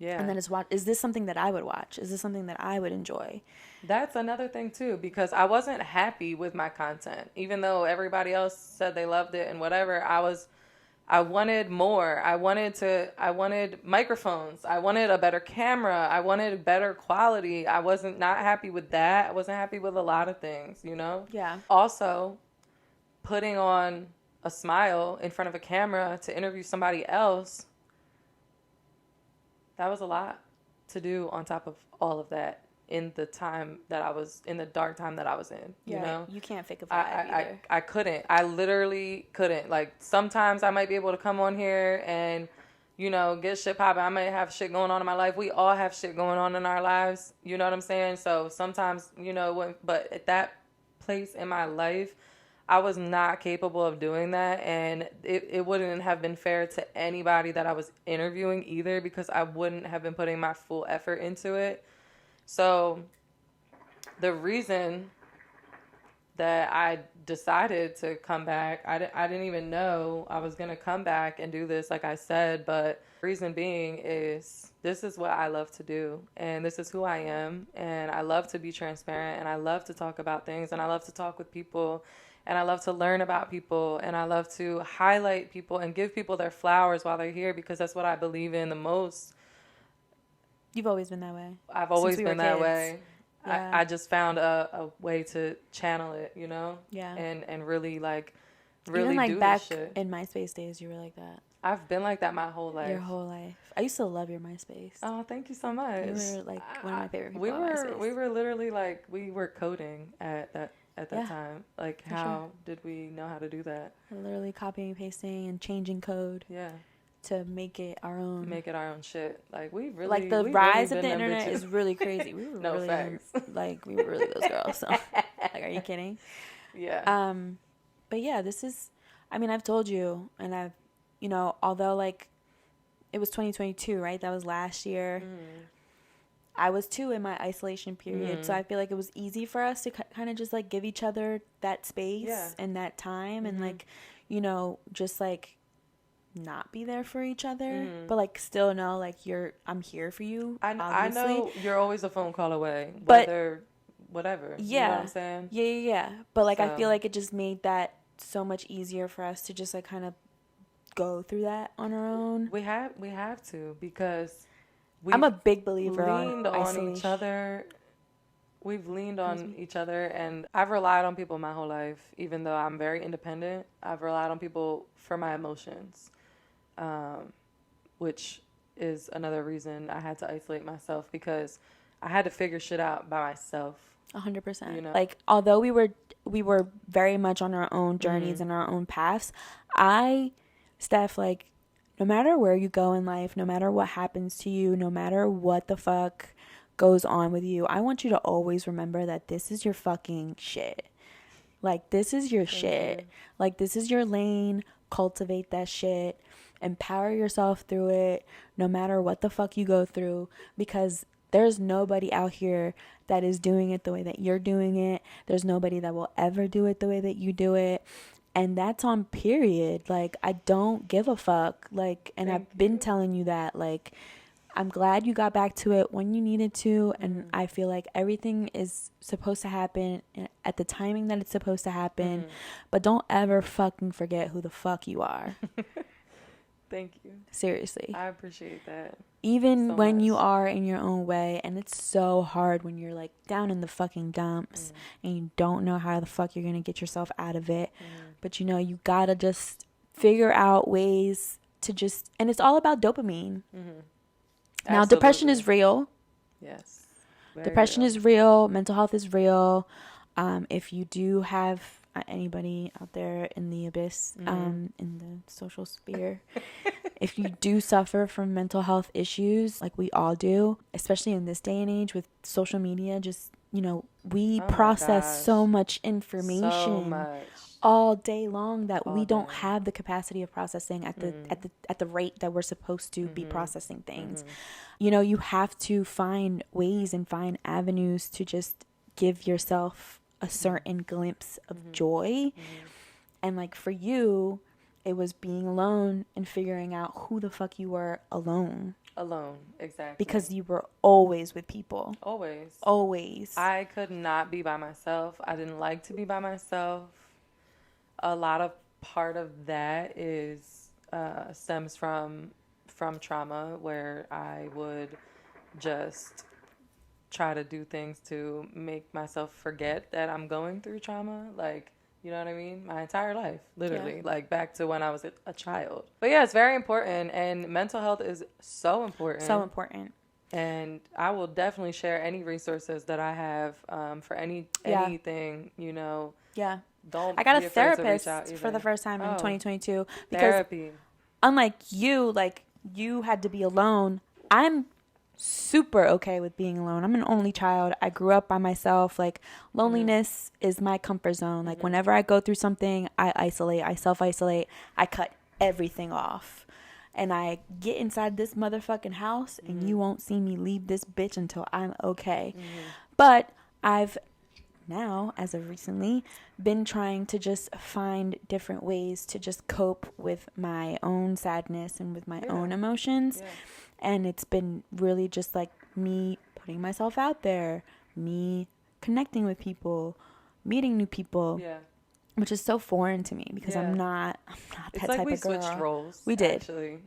Yeah. And then is this something that I would watch? Is this something that I would enjoy? That's another thing too, because I wasn't happy with my content. Even though everybody else said they loved it and whatever, I wanted more. I wanted microphones. I wanted a better camera. I wanted better quality. I wasn't not happy with that. I wasn't happy with a lot of things, you know? Yeah. Also, putting on a smile in front of a camera to interview somebody else, that was a lot to do on top of all of that in the dark time that I was in, you know? You can't fake a vibe either. I couldn't. I literally couldn't. Like, sometimes I might be able to come on here and, you know, get shit popping. I might have shit going on in my life. We all have shit going on in our lives. You know what I'm saying? So sometimes, you know, but at that place in my life, I was not capable of doing that, and it wouldn't have been fair to anybody that I was interviewing either, because I wouldn't have been putting my full effort into it. So the reason that I decided to come back, I didn't even know I was going to come back and do this, like I said, but reason being is this is what I love to do, and this is who I am, and I love to be transparent, and I love to talk about things, and I love to talk with people, and I love to learn about people, and I love to highlight people and give people their flowers while they're here, because that's what I believe in the most. You've always been that way. I've always been that way. Yeah. I just found a way to channel it, you know? Yeah. And really, like, really even, like, do back this shit. in MySpace days, you were like that. I've been like that my whole life. Your whole life. I used to love your MySpace. Oh, thank you so much. You were, like, one of my favorite people on MySpace. We were literally, like, we were coding at that time. Like, how did we know how to do that? Literally copying and pasting and changing code. Yeah. To make it our own. Make it our own shit. Like, we really, like, the rise of the internet is really crazy. We were no really facts. We were really those girls. So, like, are you kidding? Yeah. But yeah, this is, I mean, I've told you, and I've, you know, although, like, it was 2022, right? That was last year. I was too in my isolation period, so I feel like it was easy for us to kind of just, like, give each other that space and that time, and, like, you know, just, like, not be there for each other, but, like, still know, like, I'm here for you. I know you're always a phone call away, but whatever. Yeah, you know what I'm saying? Yeah. But, like, I feel like it just made that so much easier for us to just, like, kind of go through that on our own. We have to, because I'm a big believer on isolation. each other. We've leaned on each other, and I've relied on people my whole life. Even though I'm very independent, I've relied on people for my emotions, which is another reason I had to isolate myself, because I had to figure shit out by myself. 100%. You know? Like, although we were very much on our own journeys and our own paths, Steph, like, no matter where you go in life, no matter what happens to you, no matter what the fuck goes on with you, I want you to always remember that this is your fucking shit. Like, this is your shit. Like, this is your lane. Cultivate that shit. Empower yourself through it, no matter what the fuck you go through, because there's nobody out here that is doing it the way that you're doing it. There's nobody that will ever do it the way that you do it. And that's on period. Like, I don't give a fuck. Like, and I've been telling you that. Like, I'm glad you got back to it when you needed to. And I feel like everything is supposed to happen at the timing that it's supposed to happen. But don't ever fucking forget who the fuck you are. Thank you. Seriously. I appreciate that. Even so when much. you are in your own way, and it's so hard when you're, like, down in the fucking dumps and you don't know how the fuck you're gonna get yourself out of it. But, you know, you gotta just figure out ways to just, and it's all about dopamine. Now, depression is real. Yes. Depression is real. Mental health is real. If you do have anybody out there in the abyss, in the social sphere, if you do suffer from mental health issues, like we all do, especially in this day and age with social media, just, you know, we process so much information all day long that we don't have the capacity of processing at the rate that we're supposed to be processing things. You know, you have to find ways and find avenues to just give yourself a certain glimpse of joy. And, like, for you, it was being alone and figuring out who the fuck you were alone. Alone, exactly. Because you were always with people. Always. Always. I could not be by myself. I didn't like to be by myself. A lot of part of that is stems from trauma, where I would just try to do things to make myself forget that I'm going through trauma. Like, you know what I mean? My entire life, literally, Yeah. like back to when I was a child. But yeah, it's very important, and mental health is so important. So important. And I will definitely share any resources that I have for anything, you know. Yeah. Don't I got be a afraid to reach therapist out for the either. first time in Oh, 2022 because therapy. unlike you, like you had to be alone. I'm super okay with being alone. I'm an only child. I grew up by myself. Like loneliness is my comfort zone. Like whenever I go through something, I isolate. I self-isolate. I cut everything off. And I get inside this motherfucking house and you won't see me leave this bitch until I'm okay. But I've now, as of recently, been trying to just find different ways to just cope with my own sadness and with my own emotions. Yeah. And it's been really just like me putting myself out there, me connecting with people, meeting new people, Yeah. which is so foreign to me because Yeah. I'm not that It's type like we of girl. switched roles. We did. Actually.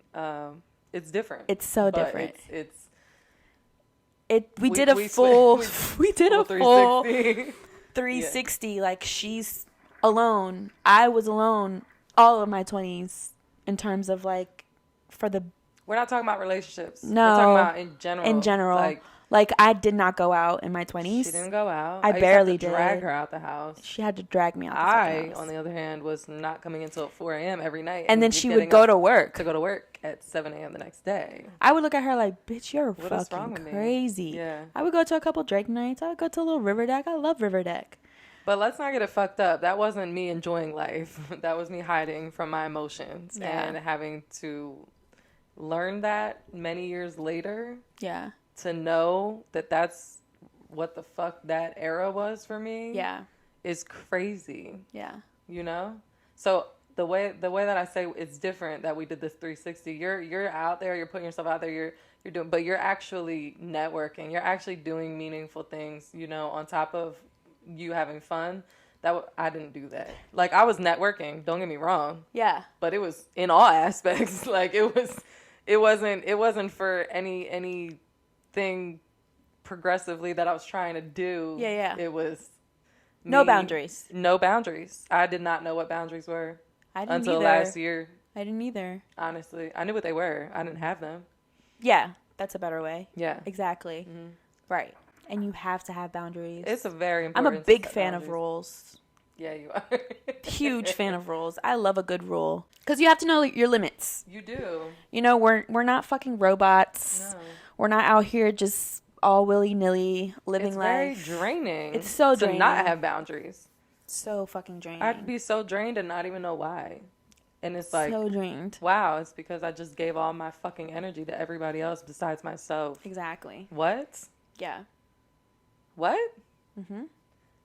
It's different. It's so but different. We We did a full 360. 360. Like she's alone. I was alone all of my 20s in terms of like for the We're not talking about relationships. No. We're talking about in general. in general. Like I did not go out in my 20s. She didn't go out. I used to barely have to drag did. her out the house. She had to drag me out the fucking house. On the other hand, was not coming until 4 a.m. every night. And then she would go to work. To go to work at 7 a.m. the next day. I would look at her like, bitch, you're What is wrong fucking with me? crazy. Yeah. I would go to a couple Drake nights. I would go to a little River Deck. I love River Deck. But let's not get it fucked up. That wasn't me enjoying life. That was me hiding from my emotions and having to learn that many years later. Yeah. To know that that's what the fuck that era was for me. Yeah. Is crazy. Yeah. You know? So the way that I say it's different that we did this 360. You're out there, you're putting yourself out there, you're doing, but you're actually networking. You're actually doing meaningful things, you know, on top of you having fun. I didn't do that. Like I was networking, don't get me wrong. Yeah. But it was in all aspects. Like it wasn't for anything progressively that I was trying to do. Yeah. It was No boundaries. No boundaries. I did not know what boundaries were until either. last year. I didn't either. Honestly, I knew what they were. I didn't have them. Yeah, that's a better way. Yeah. Exactly. Right. And you have to have boundaries. It's a very I'm important. a big fan of rules. Yeah, you are. Huge fan of rules. I love a good rule because you have to know your limits. You do. You know, we're not fucking robots. No. We're not out here just all willy-nilly living It's life. very draining. It's so draining. To not have boundaries. So fucking draining. I'd be so drained and not even know why. And it's like, so drained. wow, it's because I just gave all my fucking energy to everybody else besides myself. Exactly. What? Yeah. What? Mm-hmm.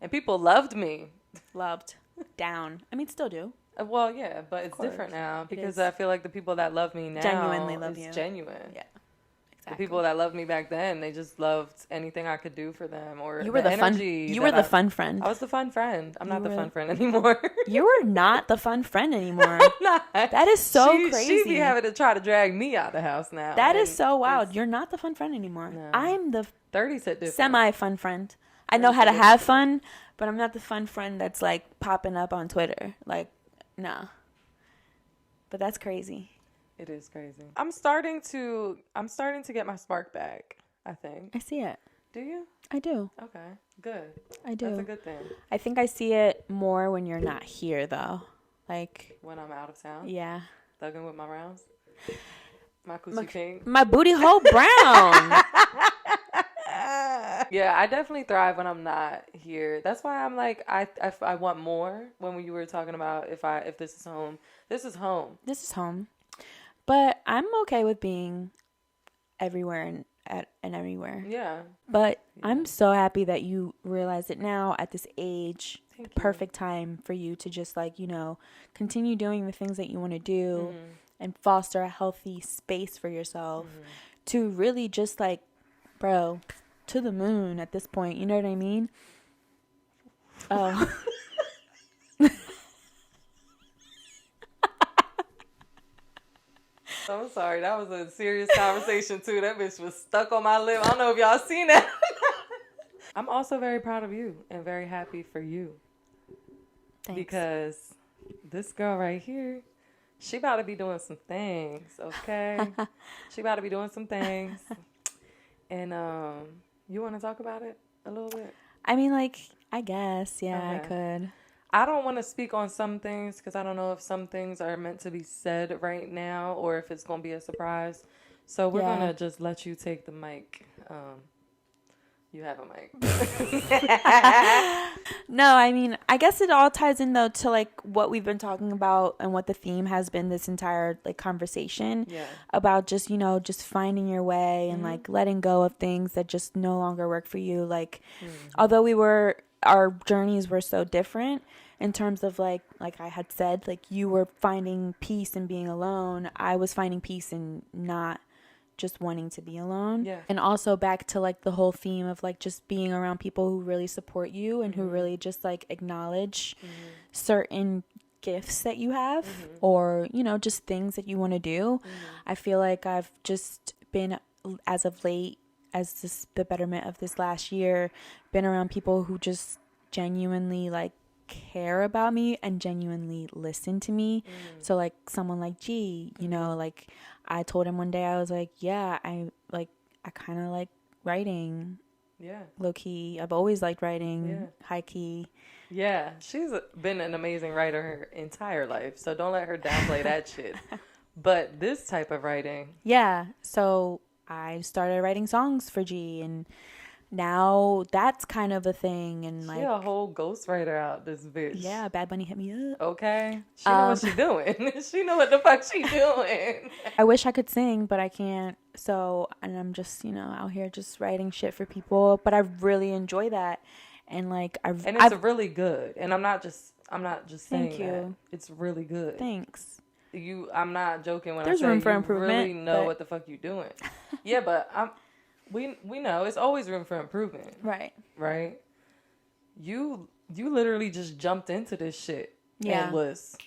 And people loved me. Loved. Down. I mean, still do. Well, yeah, but it's different now because is. I feel like the people that love me now Genuinely love is you. genuine. Yeah. The people that loved me back then, they just loved anything I could do for them, or you were the fun. energy. You were the fun friend. I was the fun friend. I'm not the fun friend anymore. You were not the fun friend anymore. That is so crazy. She be having to try to drag me out the house now. That is so wild. You're not the fun friend anymore. No. I'm the 30 said different. semi-fun friend. I know how to have fun, but I'm not the fun friend that's like popping up on Twitter. Like, nah. But that's crazy. It is crazy. I'm starting to get my spark back, I think. I see it. Do you? I do. Okay. Good. I do. That's a good thing. I think I see it more when you're not here, though. Like, When I'm out of town? yeah. Thugging with my rounds? My coochie pink? My booty hole brown. Yeah, I definitely thrive when I'm not here. That's why I'm like, I want more. When you were talking about if this is home. This is home. This is home. But I'm okay with being everywhere and everywhere. Yeah. But I'm so happy that you realize it now at this age. Thank you. Perfect time for you to just like, you know, continue doing the things that you want to do Mm-hmm. and foster a healthy space for yourself to really just like, bro, to the moon at this point. You know what I mean? Oh. I'm sorry. That was a serious conversation, too. That bitch was stuck on my lip. I don't know if y'all seen that. I'm also very proud of you and very happy for you. Thanks. Because this girl right here, she about to be doing some things, okay? She about to be doing some things. And you want to talk about it a little bit? I mean, like, I guess, yeah, Okay. I could. I don't want to speak on some things because I don't know if some things are meant to be said right now or if it's going to be a surprise. So we're going to just let you take the mic. You have a mic. No, I mean, I guess it all ties in, though, to, like, what we've been talking about and what the theme has been this entire, like, conversation. Yeah. About just, you know, just finding your way and, like, letting go of things that just no longer work for you. Like, although our journeys were so different in terms of, like I had said, like, you were finding peace in being alone. I was finding peace in not just wanting to be alone. Yeah. And also back to like the whole theme of like just being around people who really support you and who really just like acknowledge certain gifts that you have or, you know, just things that you want to do. I feel like I've just been, as of late, as this the betterment of this last year, been around people who just genuinely like care about me and genuinely listen to me. So like someone like G, you know, like I told him one day, I was like, yeah, I kind of like writing. Yeah. Low key. I've always liked writing. Yeah. High key. Yeah. She's been an amazing writer her entire life. So don't let her downplay that shit. But this type of writing. Yeah. So I started writing songs for G, and now that's kind of a thing. And like, She a whole ghostwriter out this bitch. yeah, Bad Bunny hit me up. Okay. She know what she doing. She know what the fuck she doing. I wish I could sing, but I can't. So, and I'm just, you know, out here just writing shit for people. But I really enjoy that. And like, And it's really good. And I'm not just saying Thank you. that. It's really good. Thanks. I'm not joking when There's I say room for you improvement, really know but- what the fuck you doing. Yeah, but we know it's always room for improvement. Right. Right? You literally just jumped into this shit. Yeah. And was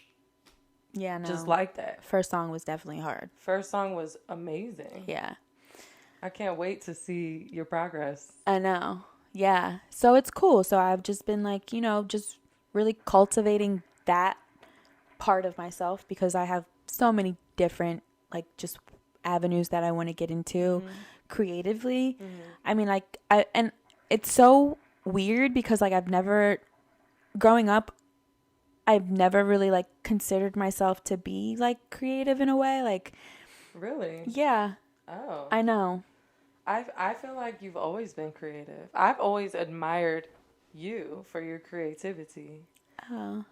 Yeah, no. just like that. First song was definitely hard. First song was amazing. Yeah. I can't wait to see your progress. I know. Yeah. So it's cool. So I've just been like, you know, just really cultivating that part of myself because I have so many different, like, just avenues that I want to get into creatively. I mean, like, and it's so weird because, like, growing up, I've never really, like, considered myself to be, like, creative in a way. Like, Really? yeah, Oh. I know. I feel like you've always been creative. I've always admired you for your creativity. Oh,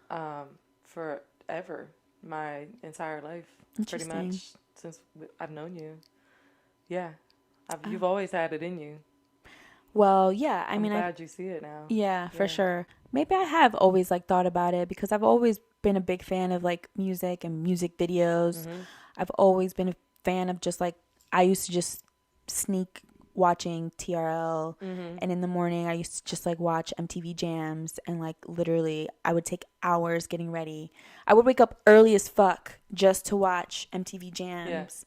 Forever, my entire life, pretty Interesting. much since I've known you. Yeah, you've always had it in you. well, yeah. I'm glad you see it now. Yeah, for Yeah. sure. Maybe I have always like thought about it because I've always been a big fan of like music and music videos. I've always been a fan of just like, I used to just sneak watching TRL, and in the morning I used to just like watch MTV Jams, and like literally I would take hours getting ready. I would wake up early as fuck just to watch MTV Jams.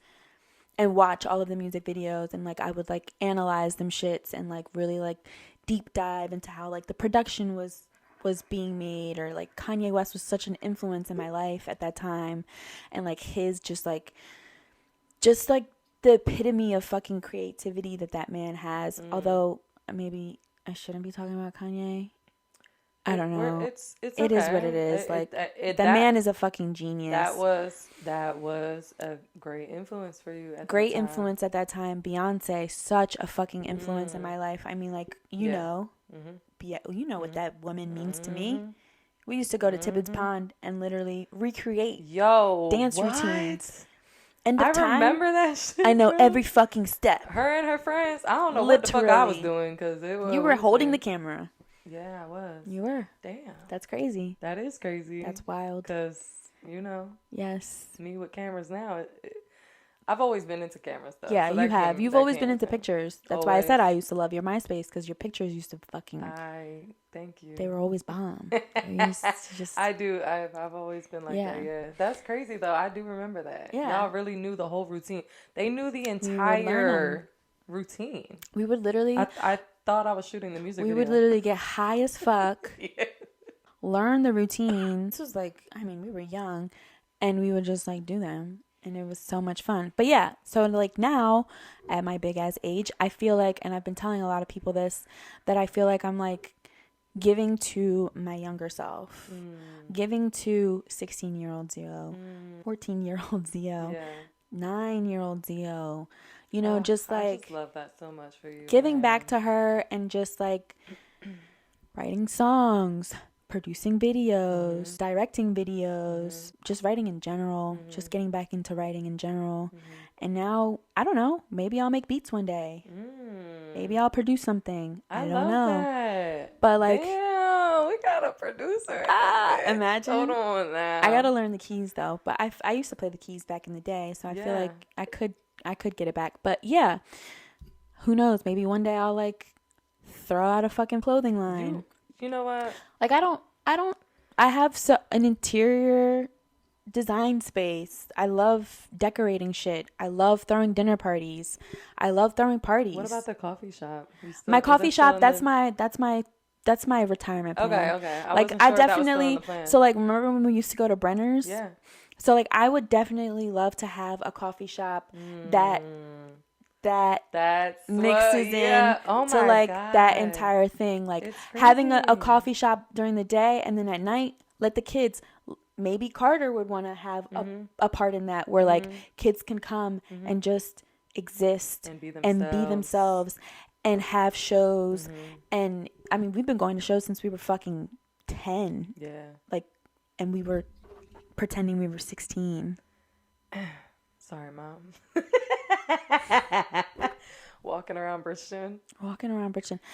And watch all of the music videos, and like I would like analyze them shits and like really like deep dive into how like the production was being made, or like Kanye West was such an influence in my life at that time, and like his just like the epitome of fucking creativity that man has. Although maybe I shouldn't be talking about Kanye. I don't know. It's It is okay. what it is. That that man is a fucking genius. That was a great influence for you. Great influence at that time. Beyonce, such a fucking influence in my life. I mean, like, you know, you know what that woman means to me. We used to go to Tibbetts Pond and literally recreate dance routines. And I remember that shit. I know bro. every fucking step. Her and her friends. I don't know what the fuck I was Literally. doing because it was. You were holding the camera. Yeah, I was. You were. Damn. That's crazy. That is crazy. That's wild. Because, you know, Yes. me with cameras now, I've always been into cameras though. Yeah, so you that have. came- You've that always came been with into it. pictures. That's why I said Always. I used to love your MySpace, because your pictures used to fucking, Thank you. they were always bomb. They used to just, I've always been like Yeah. that. Yeah, that's crazy though. I do remember that. Yeah. Y'all really knew the whole routine. They knew the would learn 'em. entire routine. we would literally, I thought I was shooting the music we video. would literally get high as fuck, Yeah. learn the routine. This was like, I mean, we were young, and we would just like do them, and it was so much fun. But yeah, so like now at my big ass age, I feel like, and I've been telling a lot of people this, that I feel like I'm like giving to my younger self, giving to 16-year-old Xio, 14-year-old Xio, Yeah. 9-year-old Xio, you know, just I like just love that so much for you. giving man. back to her, and just like writing songs, producing videos, directing videos, just writing in general, just getting back into writing in general. And now, I don't know, maybe I'll make beats one day. Maybe I'll produce something. I don't love know. that. But like, Damn, we got a producer. imagine. Hold on now. I gotta learn the keys though. But I used to play the keys back in the day, so I feel Yeah. like I could get it back. But yeah, who knows? Maybe one day I'll like throw out a fucking clothing line. You know what? Like I have an interior design space. I love decorating shit. I love throwing dinner parties. I love throwing parties. What about the coffee shop? My coffee shop? That's my retirement plan. Okay. Like wasn't I sure if that was still in definitely, the plan. so like, remember when we used to go to Brenner's? Yeah. So like I would definitely love to have a coffee shop that That's mixes yeah. in to like that entire thing, like It's having a crazy. coffee shop during the day, and then at night let the kids, maybe Carter would want to have a part in that, where like kids can come and just exist And be themselves and have shows. And I mean, we've been going to shows since we were fucking 10, Yeah. like, and we were pretending we were 16. Sorry, Mom. Walking around Bridgeton.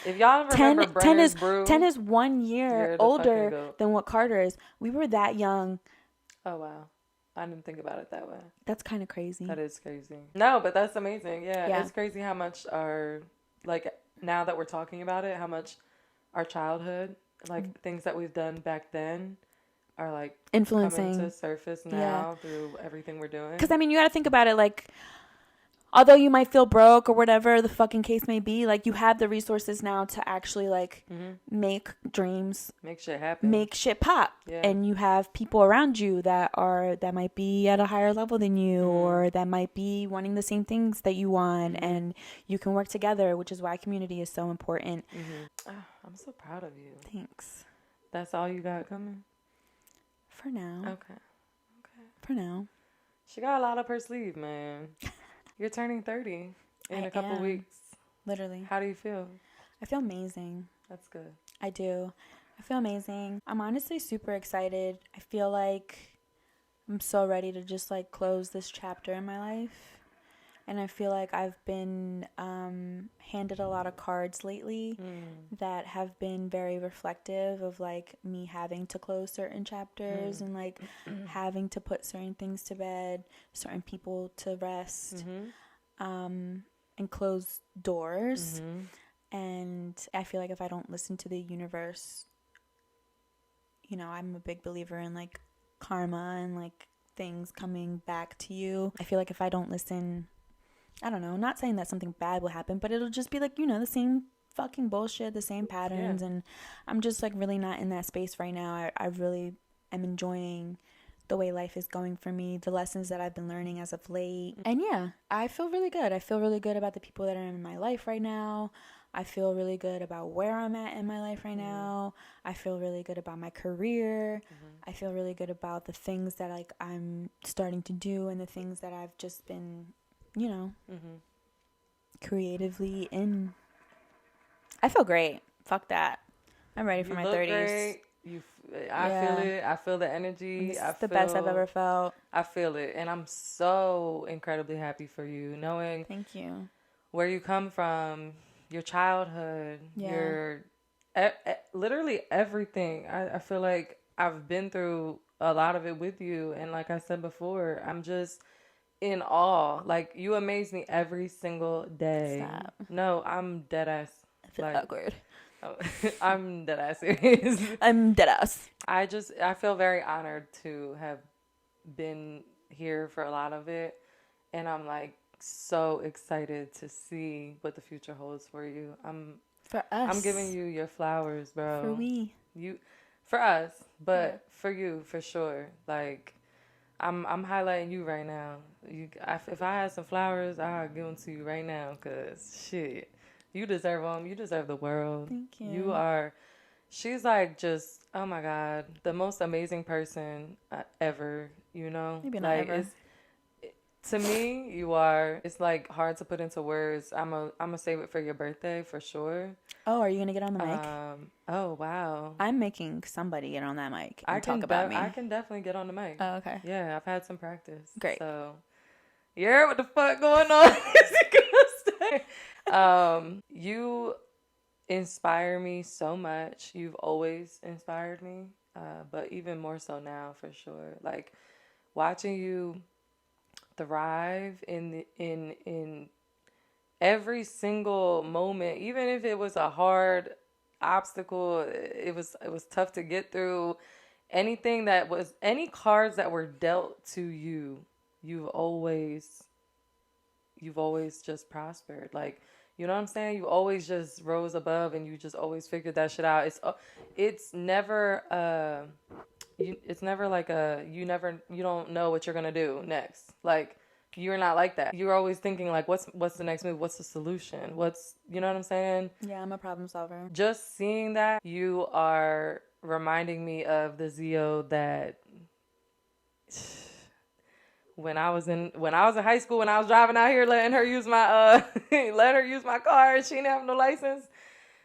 If y'all remember 10 Brenner's is Brew. 10 is 1 You're year the fucking older goat. than what Carter is. We were that young. Oh, wow. I didn't think about it that way. That's kind of crazy. That is crazy. No, but that's amazing. Yeah. Yeah. It's crazy how much like, now that we're talking about it, how much our childhood, like, things that we've done back then are, like, Influencing. coming to surface now through everything we're doing. Because, I mean, you got to think about it, like, although you might feel broke or whatever the fucking case may be, like, you have the resources now to actually, like, make dreams, Make shit happen. make shit pop. Yeah. And you have people around you that might be at a higher level than you, or that might be wanting the same things that you want, and you can work together, which is why community is so important. Oh, I'm so proud of you. Thanks. That's all you got coming? For now. Okay. For now. She got a lot up her sleeve, man. You're turning 30 in a couple am. weeks. Literally. How do you feel? I feel amazing. That's good. I do. I feel amazing. I'm honestly super excited. I feel like I'm so ready to just like close this chapter in my life. And I feel like I've been handed a lot of cards lately that have been very reflective of like me having to close certain chapters and like having to put certain things to bed, certain people to rest, and close doors. And I feel like if I don't listen to the universe, you know, I'm a big believer in like karma and like things coming back to you. I feel like if I don't listen, I don't know, not saying that something bad will happen, but it'll just be like, you know, the same fucking bullshit, the same patterns. And I'm just like really not in that space right now. I really am enjoying the way life is going for me, the lessons that I've been learning as of late. And yeah, I feel really good. I feel really good about the people that are in my life right now. I feel really good about where I'm at in my life right now. I feel really good about my career. I feel really good about the things that like I'm starting to do and the things that I've just been, you know, creatively in. I feel great. Fuck that. I'm ready for my 30s. Great. I feel it. I feel the energy. It's the best I've ever felt. I feel it. And I'm so incredibly happy for you, knowing Thank you. where you come from, your childhood, your literally everything. I feel like I've been through a lot of it with you. And like I said before, I'm just in awe. Like, you amaze me every single day. Stop. No, I'm dead ass. I feel Like, awkward. I'm dead ass serious. I'm dead ass. I feel very honored to have been here for a lot of it. And I'm like so excited to see what the future holds for you. For us. I'm giving you your flowers, bro. For we. For us, but for you, for sure. Like, I'm highlighting you right now. If I had some flowers, I'd give them to you right now, because shit, you deserve them. You deserve the world. Thank you. She's like just, oh my God, the most amazing person ever, Maybe not like, ever. To me, you are. It's like hard to put into words. I'm a save it for your birthday for sure. Oh, are you gonna get on the mic? Oh wow. I'm making somebody get on that mic and talk about me. I can definitely get on the mic. Oh, okay. Yeah, I've had some practice. Great. So, yeah, what the fuck going on? You inspire me so much. You've always inspired me, but even more so now for sure. Like, watching you thrive in every single moment, even if it was a hard obstacle, it was tough to get through. Any cards that were dealt to you, you've always just prospered. Like, you know what I'm saying? You always just rose above, and you just always figured that shit out. It's never like you don't know what you're gonna do next. Like, you're not like that. You're always thinking like, what's the next move? What's the solution? You know what I'm saying? Yeah, I'm a problem solver. Just seeing that, you are reminding me of the Xio that when I was in high school, when I was driving out here, letting her use my car, and she didn't have no license.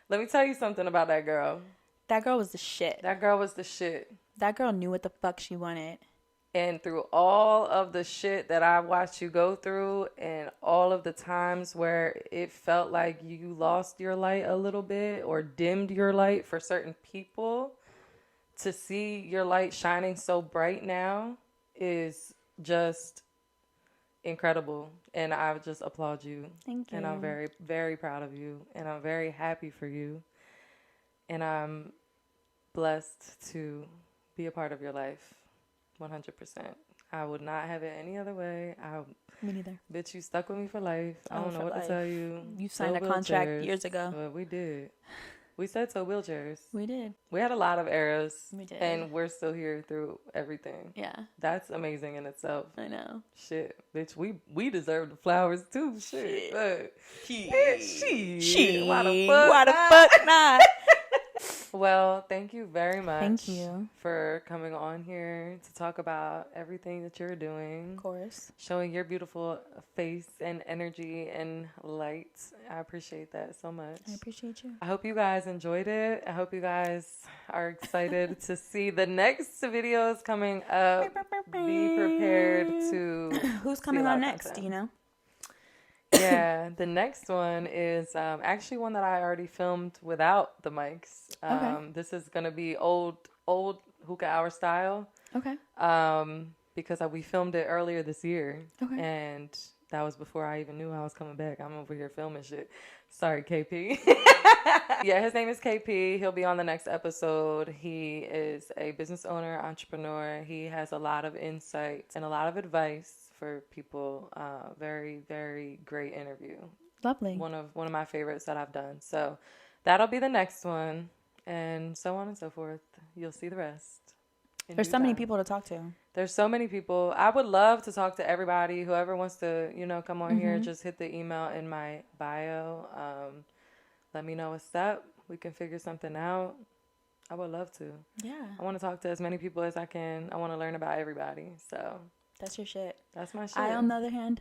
Let me tell you something about that girl. That girl was the shit. That girl was the shit. That girl knew what the fuck she wanted. And through all of the shit that I watched you go through, and all of the times where it felt like you lost your light a little bit or dimmed your light for certain people, to see your light shining so bright now is just incredible. And I just applaud you. Thank you. And I'm very, very proud of you. And I'm very happy for you. And I'm blessed to be a part of your life. 100%. I would not have it any other way. Me neither. Bitch, you stuck with me for life. I don't know what to tell you. You signed a contract years ago. But we did. We said so wheelchairs. We did. We had a lot of eras. We did. And we're still here through everything. Yeah. That's amazing in itself. I know. Shit. Bitch, we deserve the flowers too. Shit. Shit. Why the fuck not? Well, thank you very much. Thank you for coming on here to talk about everything that you're doing. Of course. Showing your beautiful face and energy and light. I appreciate that so much. I appreciate you. I hope you guys enjoyed it. I hope you guys are excited to see the next videos coming up. Be prepared to... Who's coming on next? Do you know? Yeah, the next one is actually one that I already filmed without the mics. Okay. This is going to be old Hookah Hour style. Okay. Because we filmed it earlier this year. Okay. And that was before I even knew I was coming back. I'm over here filming shit. Sorry, KP. Yeah, his name is KP. He'll be on the next episode. He is a business owner, entrepreneur. He has a lot of insights and a lot of advice for people. Very, very great interview. Lovely. One of my favorites that I've done. So that'll be the next one, and so on and so forth. You'll see the rest. There's so many people to talk to. There's so many people. I would love to talk to everybody. Whoever wants to, come on here, just hit the email in my bio. Let me know what's up. We can figure something out. I would love to. Yeah. I want to talk to as many people as I can. I want to learn about everybody. So that's your shit. That's my shit. I, on the other hand,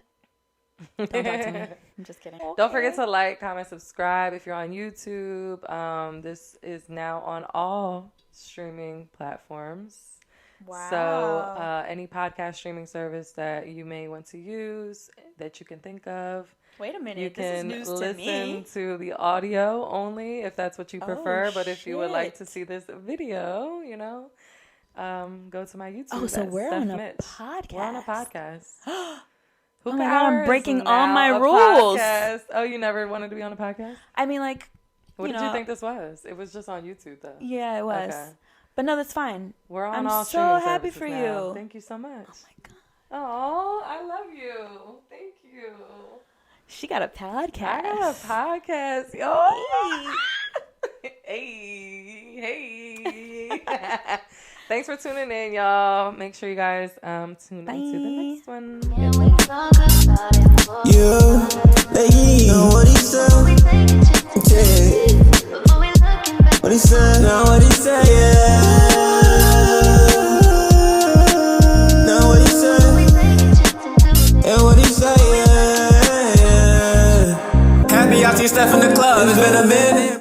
don't talk to me. I'm just kidding. Don't forget to like, comment, subscribe if you're on YouTube. This is now on all streaming platforms. Wow. So any podcast streaming service that you may want to use that you can think of. Wait a minute. You can this is news listen to me. to the audio only if that's what you prefer. But if you would like shit. to see this video, go to my YouTube. Oh, so we're Steph on a Mitch. podcast. We're on a podcast. Hookah my God, Hour I'm is breaking all now my a rules. podcast. Oh, you never wanted to be on a podcast? I mean, like, What you did know, you think this was? It was just on YouTube, though. Yeah, it was. Okay. But no, that's fine. We're on I'm all so streaming happy services for now. you. Thank you so much. Oh my God. Oh, I love you. Thank you. She got a podcast. I got a podcast. Oh. Hey. Thanks for tuning in, y'all. Make sure you guys tune into the next one. You